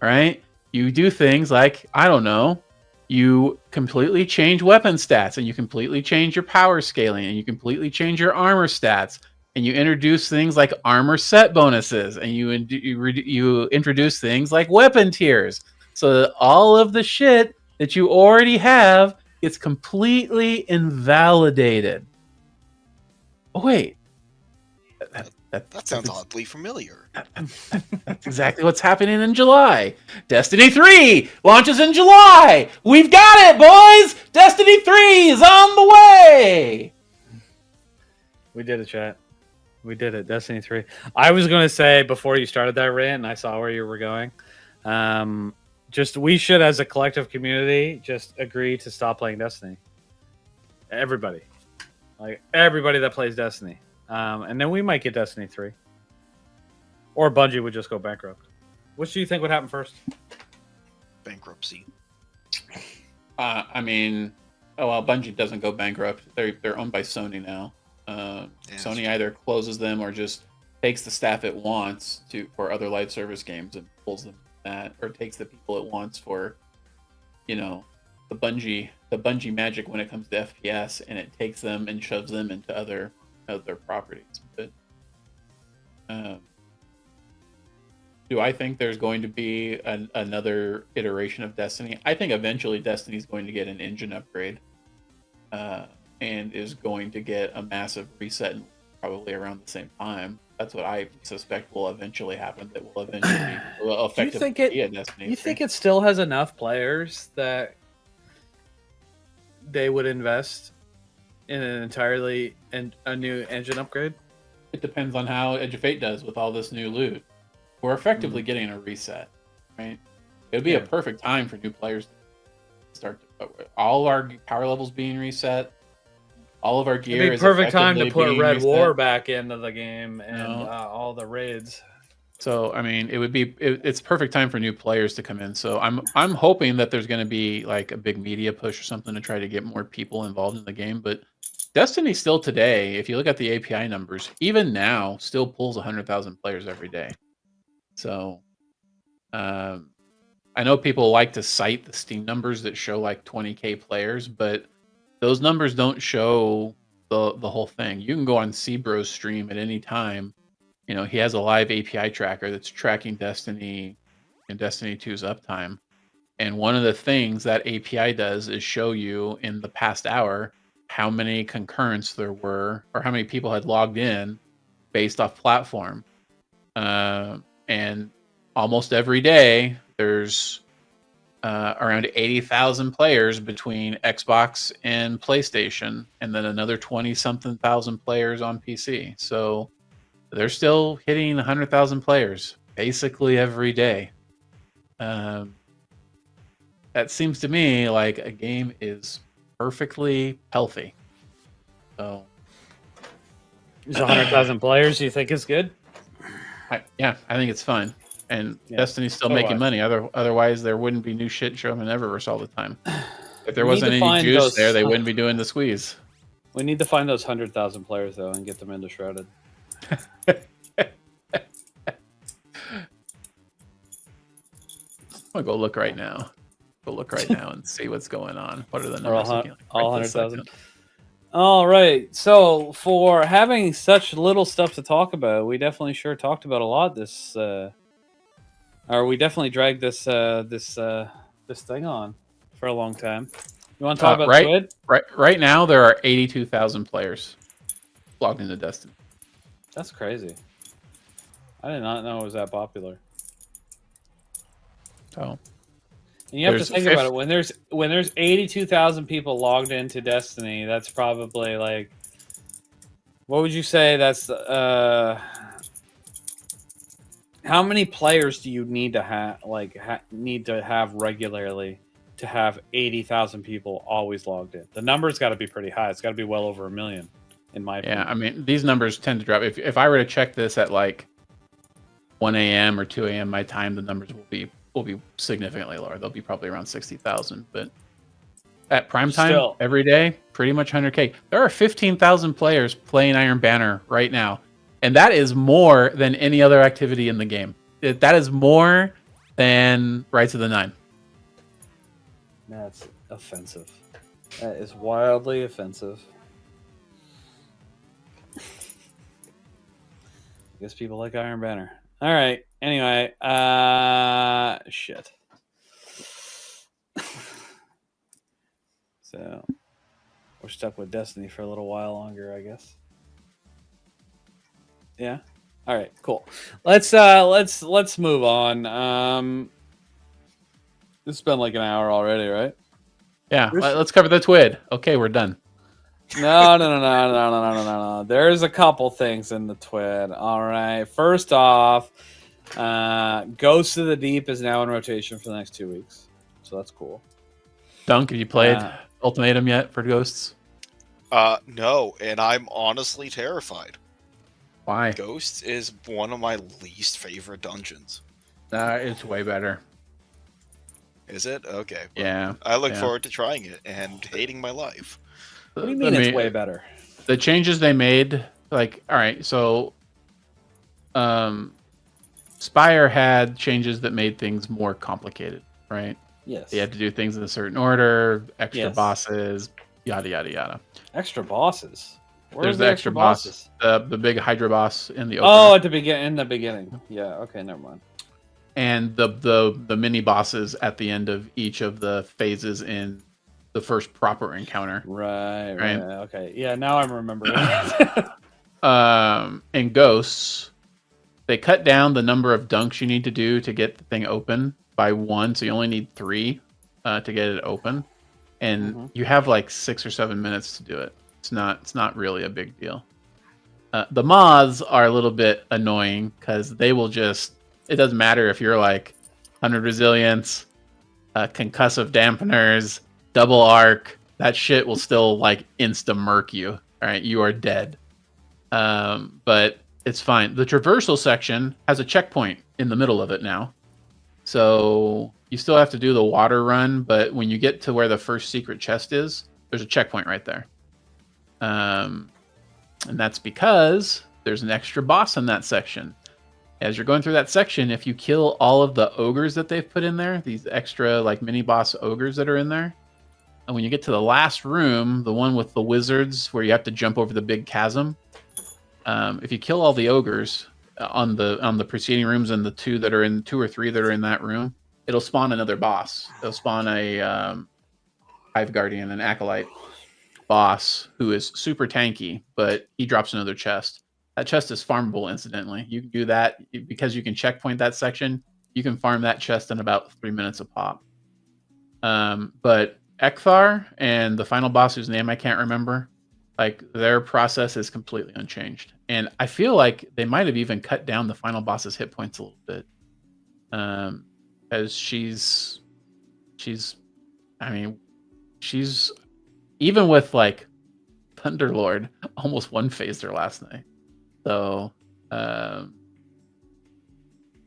right? You do things like, I don't know, you completely change weapon stats and you completely change your power scaling and you completely change your armor stats and you introduce things like armor set bonuses and you introduce things like weapon tiers so that all of the shit that you already have gets completely invalidated. Oh, wait. That sounds oddly familiar. That's exactly what's happening in July. Destiny 3 launches in July. We've got it, boys. Destiny 3 is on the way. We did it, chat. We did it. Destiny 3. I was going to say before you started that rant, and I saw where you were going, just we should, as a collective community, just agree to stop playing Destiny. Everybody. Like, everybody that plays Destiny. And then we might get Destiny 3. Or Bungie would just go bankrupt. Which do you think would happen first? Bankruptcy. I mean, Bungie doesn't go bankrupt. They're owned by Sony now. Sony either closes them or just takes the staff it wants for other live service games and pulls them that, or takes the people it wants for, the Bungie magic when it comes to FPS, and it takes them and shoves them into other properties. But do I think there's going to be another iteration of Destiny? I think eventually Destiny's going to get an engine upgrade, and is going to get a massive reset probably around the same time. That's what I suspect will eventually happen. That will eventually effectively be a Destiny. You think it still has enough players that they would invest in an entirely a new engine upgrade? It depends on how Edge of Fate does with all this new loot. We're effectively getting a reset, right? It would be a perfect time for new players to start all our power levels being reset. All of our gear It'd be is perfect time to put Red reset. War back into the game and all the raids. So I mean, it's perfect time for new players to come in. So I'm hoping that there's going to be like a big media push or something to try to get more people involved in the game. But Destiny still today, if you look at the API numbers, even now still pulls 100,000 players every day. So I know people like to cite the Steam numbers that show like 20K players, but those numbers don't show the whole thing. You can go on Cbro's stream at any time. He has a live API tracker that's tracking Destiny and Destiny 2's uptime. And one of the things that API does is show you in the past hour how many concurrents there were or how many people had logged in based off platform. And almost every day there's around 80,000 players between Xbox and PlayStation, and then another 20-something thousand players on PC. So they're still hitting 100,000 players basically every day. That seems to me like a game is perfectly healthy. So, is 100,000 players you think is good? I think it's fun. And Destiny's still making money. Otherwise, there wouldn't be new shit showing in Eververse all the time. If there wasn't any juice there, they wouldn't be doing the squeeze. We need to find those 100,000 players though and get them into Shrouded. I'm gonna go look right now. And see what's going on. What are the numbers? All 100,000. All right. So for having such little stuff to talk about, we definitely sure talked about a lot this. Or we definitely dragged this thing on for a long time. You want to talk about TWID? Right now, there are 82,000 players logged into Destiny. That's crazy. I did not know it was that popular. Oh. And you have to think about it. When there's 82,000 people logged into Destiny, that's probably like, what would you say? That's how many players do you need to have? Need to have regularly to have 80,000 people always logged in. The number's got to be pretty high. It's got to be well over 1 million, in my opinion. Yeah, I mean, these numbers tend to drop. If I were to check this at like 1 a.m. or 2 a.m. my time, the numbers will be significantly lower. They'll be probably around 60,000. But at prime time, every day, pretty much 100K. There are 15,000 players playing Iron Banner right now. And that is more than any other activity in the game. That is more than Rite of the Nine. That's offensive. That is wildly offensive. I guess people like Iron Banner. All right. Anyway, shit. So we're stuck with Destiny for a little while longer, I guess. Yeah. All right. Cool. Let's move on. It's been like an hour already, right? Yeah. Let's cover the TWID. Okay, we're done. No. There's a couple things in the TWID. All right. First off, Ghosts of the Deep is now in rotation for the next 2 weeks, so that's cool. Dunk, have you played Ultimatum yet for Ghosts? No, and I'm honestly terrified. Why? Ghosts is one of my least favorite dungeons. It's way better. Is it? Okay. Well, yeah. I look forward to trying it and hating my life. What do you mean it's way better? The changes they made, like, all right, so Spire had changes that made things more complicated, right? Yes. You had to do things in a certain order, extra bosses, yada, yada, yada. Extra bosses? There's the extra bosses. The big Hydra boss in the opener. Oh, in the beginning. Yeah, okay, never mind. And the mini bosses at the end of each of the phases in the first proper encounter. Right. Okay. Yeah, now I'm remembering. In Ghosts, they cut down the number of dunks you need to do to get the thing open by 1, so you only need 3 to get it open. And you have like 6 or 7 minutes to do it. It's not really a big deal. The mods are a little bit annoying because they will just, it doesn't matter if you're like 100 resilience, concussive dampeners, double arc, that shit will still like insta murk you. All right, you are dead. But it's fine. The traversal section has a checkpoint in the middle of it now. So you still have to do the water run, but when you get to where the first secret chest is, there's a checkpoint right there. And that's because there's an extra boss in that section. As you're going through that section, if you kill all of the ogres that they've put in there, these extra like mini boss ogres that are in there, and when you get to the last room, the one with the wizards where you have to jump over the big chasm, if you kill all the ogres on the preceding rooms and the 2 or 3 that are in that room, it'll spawn another boss. It'll spawn a Hive Guardian, an Acolyte boss who is super tanky, but he drops another chest. That chest is farmable, incidentally. You can do that because you can checkpoint that section. You can farm that chest in about 3 minutes a pop. But Ekthar and the final boss, whose name I can't remember, like their process is completely unchanged. And I feel like they might have even cut down the final boss's hit points a little bit. As she's even with like Thunderlord, almost one phased her last night. So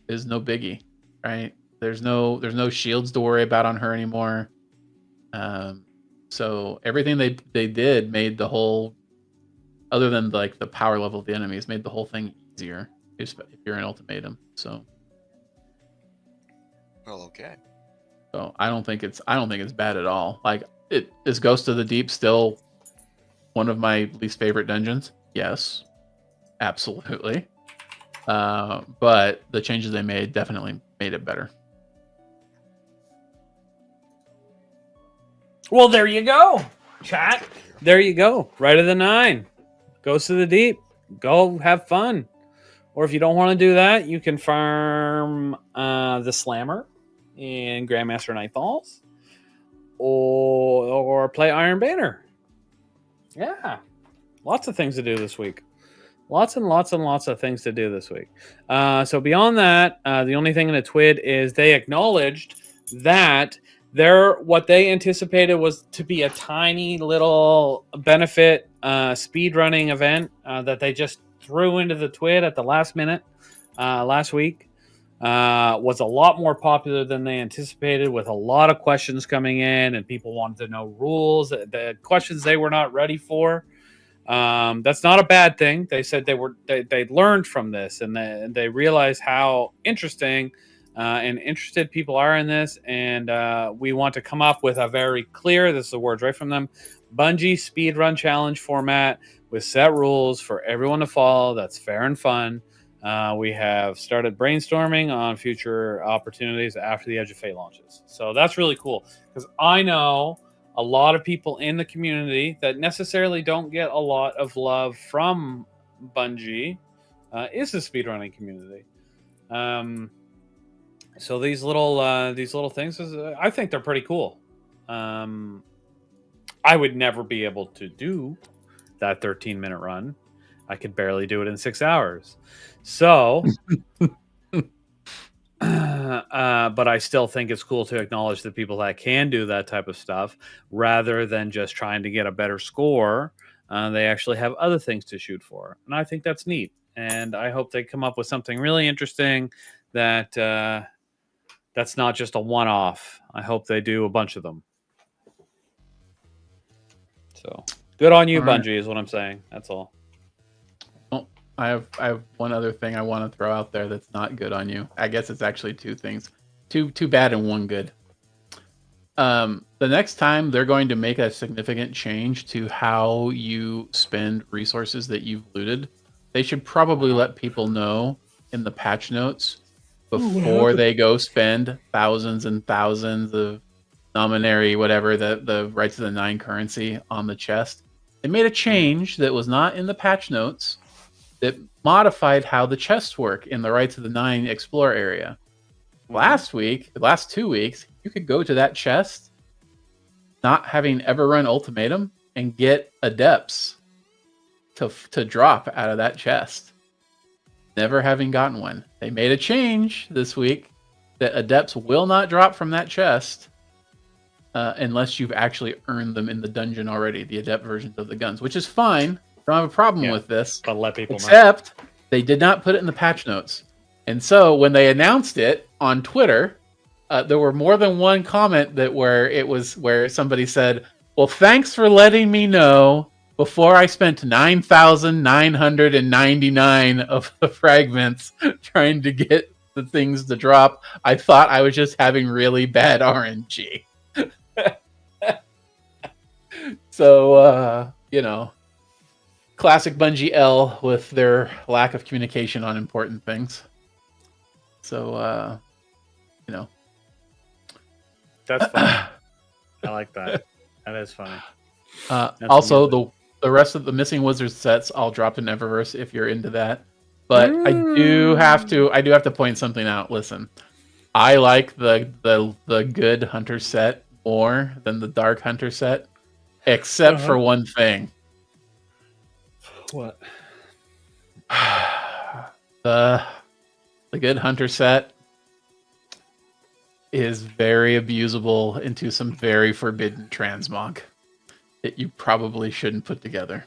is no biggie, right? There's no shields to worry about on her anymore. So everything they did made the whole, other than like the power level of the enemies, made the whole thing easier if you're in ultimatum. So Well, okay. So I don't think it's bad at all. Like, is Ghost of the Deep still one of my least favorite dungeons? Yes, absolutely. But the changes they made definitely made it better. Well, there you go, chat. There you go. Rite of the 9. Ghost of the Deep. Go have fun. Or if you don't want to do that, you can farm the Slammer in Grandmaster Nightfalls. Or play Iron Banner. Yeah. Lots of things to do this week. Lots and lots and lots of things to do this week. So beyond that, the only thing in the TWID is they acknowledged that what they anticipated was to be a tiny little benefit speedrunning event that they just threw into the TWID at the last minute last week. Was a lot more popular than they anticipated, with a lot of questions coming in, and people wanted to know rules, the questions they were not ready for. That's not a bad thing. They said they learned from this, and they realized how interesting and interested people are in this, and we want to come up with a very clear, this is the words right from them, Bungie speedrun challenge format with set rules for everyone to follow. That's fair and fun. We have started brainstorming on future opportunities after the Edge of Fate launches. So that's really cool, because I know a lot of people in the community that necessarily don't get a lot of love from Bungie is the speedrunning community. So these little things, I think they're pretty cool. I would never be able to do that 13-minute run. I could barely do it in 6 hours. So, but I still think it's cool to acknowledge the people that can do that type of stuff rather than just trying to get a better score. They actually have other things to shoot for. And I think that's neat. And I hope they come up with something really interesting that that's not just a one-off. I hope they do a bunch of them. So good on you, All right. Bungie, is what I'm saying. That's all. Well, I have one other thing I want to throw out there that's not good on you. I guess it's actually two things. Two bad and one good. The next time they're going to make a significant change to how you spend resources that you've looted, they should probably let people know in the patch notes before they go spend thousands and thousands of nominary, whatever, the Rites of the 9 currency on the chest. They made a change that was not in the patch notes that modified how the chests work in the Rites of the 9 Explore area. Last 2 weeks, you could go to that chest, not having ever run Ultimatum, and get Adepts to drop out of that chest. Never having gotten one. They made a change this week that Adepts will not drop from that chest unless you've actually earned them in the dungeon already, the Adept versions of the guns, which is fine. Don't have a problem with this. But let people know. Except they did not put it in the patch notes. And so when they announced it on Twitter, there were more than one comment where somebody said, "Well, thanks for letting me know before I spent 9,999 of the fragments trying to get the things to drop. I thought I was just having really bad RNG." So, classic Bungie L with their lack of communication on important things. So, That's funny. I like that. That is funny. Also, the rest of the Missing Wizards sets I'll drop in Eververse if you're into that. But I do have to point something out. Listen, I like the good Hunter set more than the Dark Hunter set, except for one thing. What? The good Hunter set is very abusable into some very forbidden transmog that you probably shouldn't put together.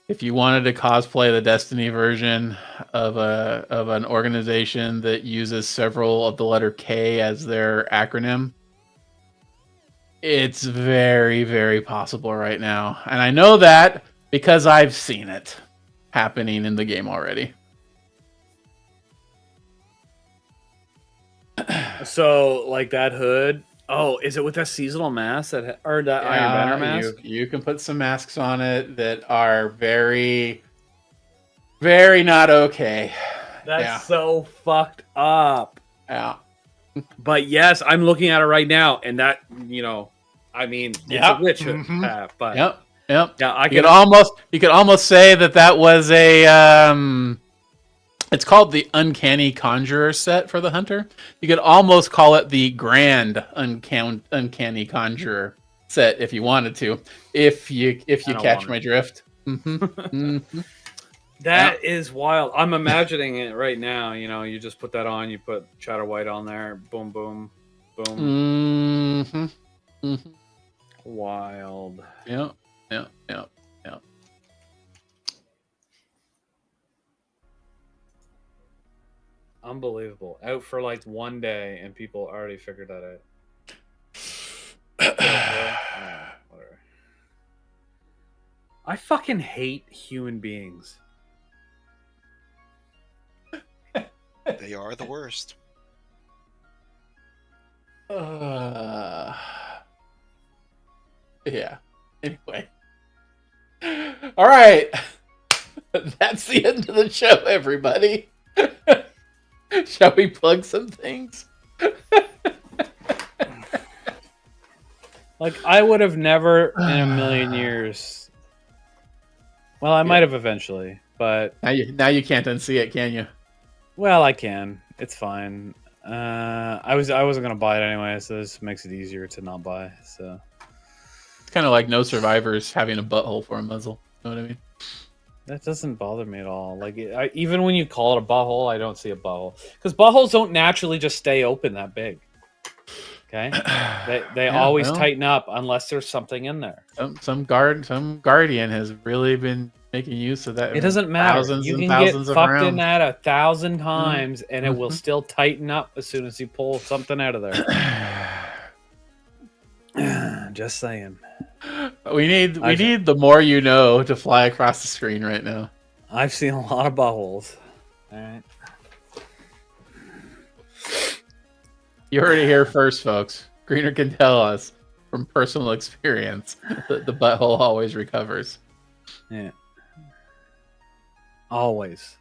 If you wanted to cosplay the Destiny version of an organization that uses several of the letter K as their acronym, It's very, very possible right now. And I know that because I've seen it happening in the game already. So, like that hood. Oh, is it with that seasonal mask or that Iron Banner mask? You can put some masks on it that are very, very not okay. That's so fucked up. Yeah. But yes, I'm looking at it right now, and that, I mean, it's a witch hat, but Yep. yeah, you could almost say that was a it's called the Uncanny Conjurer set for the Hunter. You could almost call it the Grand Uncanny Conjurer set if you wanted to, if you catch my drift. That is wild. I'm imagining it right now. You just put that on, you put Shadow White on there, boom, boom, boom. Wild. Yeah. Unbelievable. Out for like one day, and people already figured that out. Whatever. I fucking hate human beings. They are the worst. Yeah. Anyway. All right. That's the end of the show, everybody. Shall we plug some things? Like, I would have never in a million years. Well, I might have eventually, but now you can't unsee it, can you? Well, I can. It's fine. I wasn't gonna buy it anyway, so this makes it easier to not buy. So it's kind of like No Survivors having a butthole for a muzzle. You know what I mean? That doesn't bother me at all. Like, even when you call it a butthole, I don't see a butthole because buttholes don't naturally just stay open that big. Okay, they always tighten up unless there's something in there. Some guardian has really been making use of that. It doesn't matter. You can get fucked in that 1,000 times, and it will still tighten up as soon as you pull something out of there. Just saying. We need the more you know to fly across the screen right now. I've seen a lot of buttholes. All right. You heard it here first, folks. Greener can tell us from personal experience that the butthole always recovers. Yeah. Always.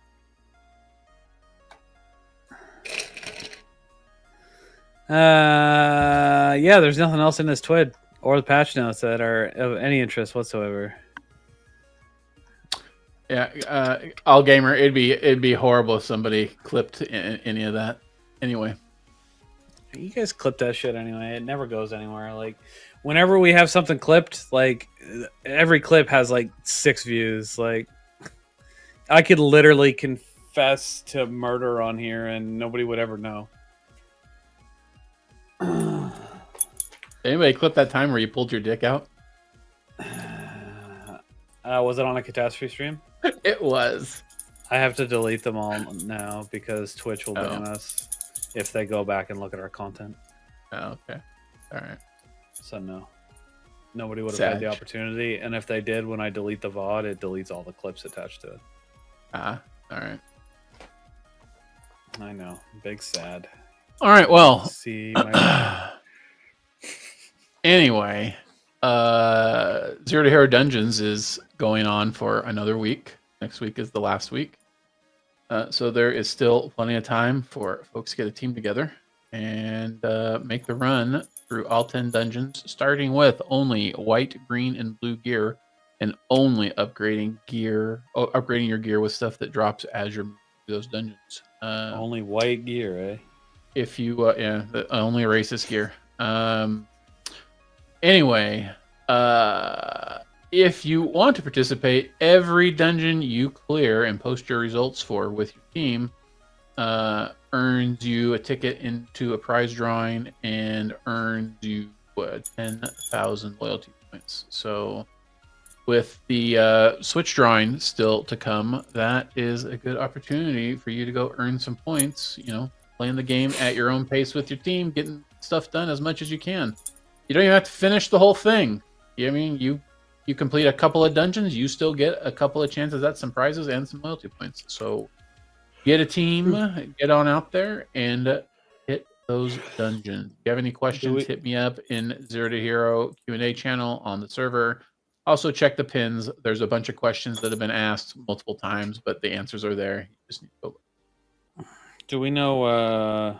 Yeah, there's nothing else in this TWID or the patch notes that are of any interest whatsoever. Yeah, all gamer, it'd be horrible if somebody clipped any of that. Anyway. You guys clip that shit anyway. It never goes anywhere. Like, whenever we have something clipped, like, every clip has like 6 views. Like, I could literally confess to murder on here and nobody would ever know. Anybody clip that time where you pulled your dick out? Was it on a catastrophe stream? It was. I have to delete them all now because Twitch will ban us if they go back and look at our content. Oh, okay. All right. So no. Nobody would have had the opportunity, and if they did, when I delete the VOD, it deletes all the clips attached to it. All right. I know. Big sad. All right, well. See my Anyway, Zero to Hero Dungeons is going on for another week. Next week is the last week. So there is still plenty of time for folks to get a team together and make the run through all 10 dungeons, starting with only white, green, and blue gear, and only upgrading your gear with stuff that drops as you're moving through those dungeons. only white gear, eh? If you, only racist gear. Anyway, if you want to participate, every dungeon you clear and post your results for with your team earns you a ticket into a prize drawing and earns you 10,000 loyalty points. So with the Switch drawing still to come, that is a good opportunity for you to go earn some points, playing the game at your own pace with your team, getting stuff done as much as you can. You don't even have to finish the whole thing. I mean, you complete a couple of dungeons, you still get a couple of chances at some prizes and some loyalty points. So get a team, get on out there, and hit those dungeons. If you have any questions, hit me up in Zero to Hero Q&A channel on the server. Also check the pins. There's a bunch of questions that have been asked multiple times, but the answers are there. You just need to go look. Do we know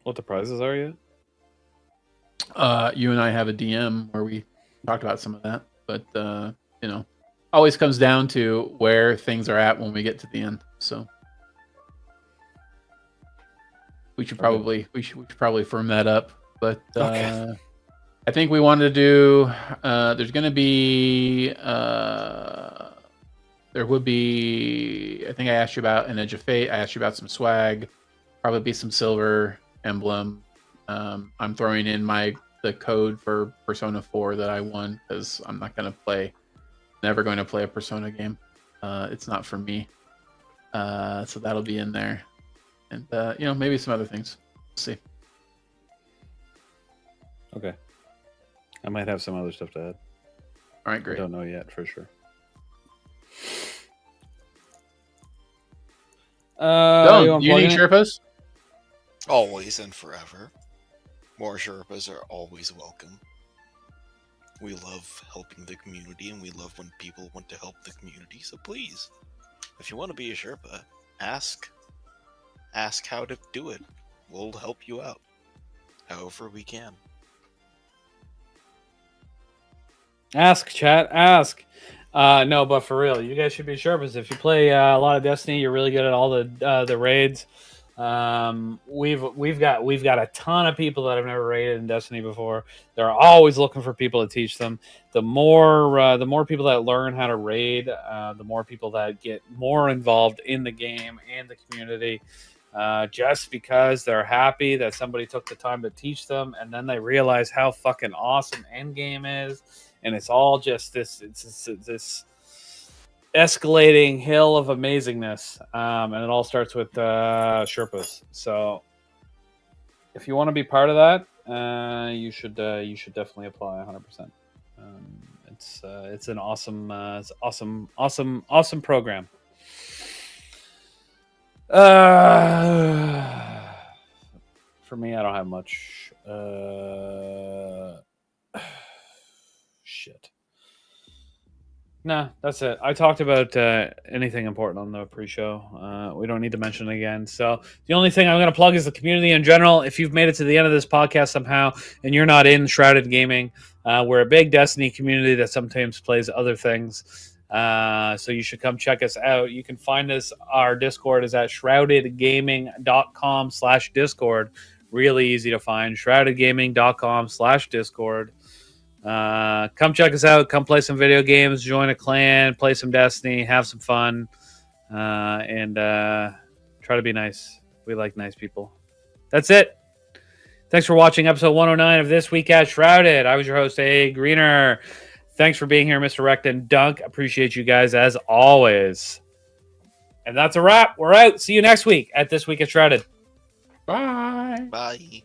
what the prizes are yet? You and I have a DM where we talked about some of that, but you know, always comes down to where things are at when we get to the end. So we should probably firm that up. But Okay. I think we wanted to do. There's going to be. There would be. I think I asked you about an Edge of Fate. I asked you about some swag. Probably be some silver emblem. I'm throwing in the code for Persona 4 that I won because I'm not going to play. Never going to play a Persona game. It's not for me. So that'll be in there, and you know, maybe some other things. We'll see. Okay. I might have some other stuff to add. All right, great. I don't know yet for sure. You need Sherpas? Always and forever. More Sherpas are always welcome. We love helping the community, and we love when people want to help the community. So please, if you want to be a Sherpa, ask how to do it. We'll help you out, however we can. Ask, chat. Ask. No, but for real, you guys should be Sherpas. If you play a lot of Destiny, you're really good at all the raids. We've got a ton of people that have never raided in Destiny before. They're always looking for people to teach them. The more people that learn how to raid, the more people that get more involved in the game and the community. Just because they're happy that somebody took the time to teach them, and then they realize how fucking awesome Endgame is, and it's all just this escalating hill of amazingness, and it all starts with Sherpas. So, if you want to be part of that, you should definitely apply 100%. It's an awesome program. For me, I don't have much. Shit. Nah, that's it. I talked about anything important on the pre-show. We don't need to mention it again. So the only thing I'm going to plug is the community in general. If you've made it to the end of this podcast somehow and you're not in Shrouded Gaming, we're a big Destiny community that sometimes plays other things. So you should come check us out. You can find us. Our Discord is at shroudedgaming.com/Discord. Really easy to find. shroudedgaming.com/Discord. Come check us out. Come play some video games. Join a clan. Play some Destiny. Have some fun. And try to be nice. We like nice people. That's it. Thanks for watching episode 109 of This Week at Shrouded. I was your host, A. Greener. Thanks for being here, Mr. Rect and Dunk. Appreciate you guys as always. And that's a wrap. We're out. See you next week at This Week at Shrouded. Bye. Bye.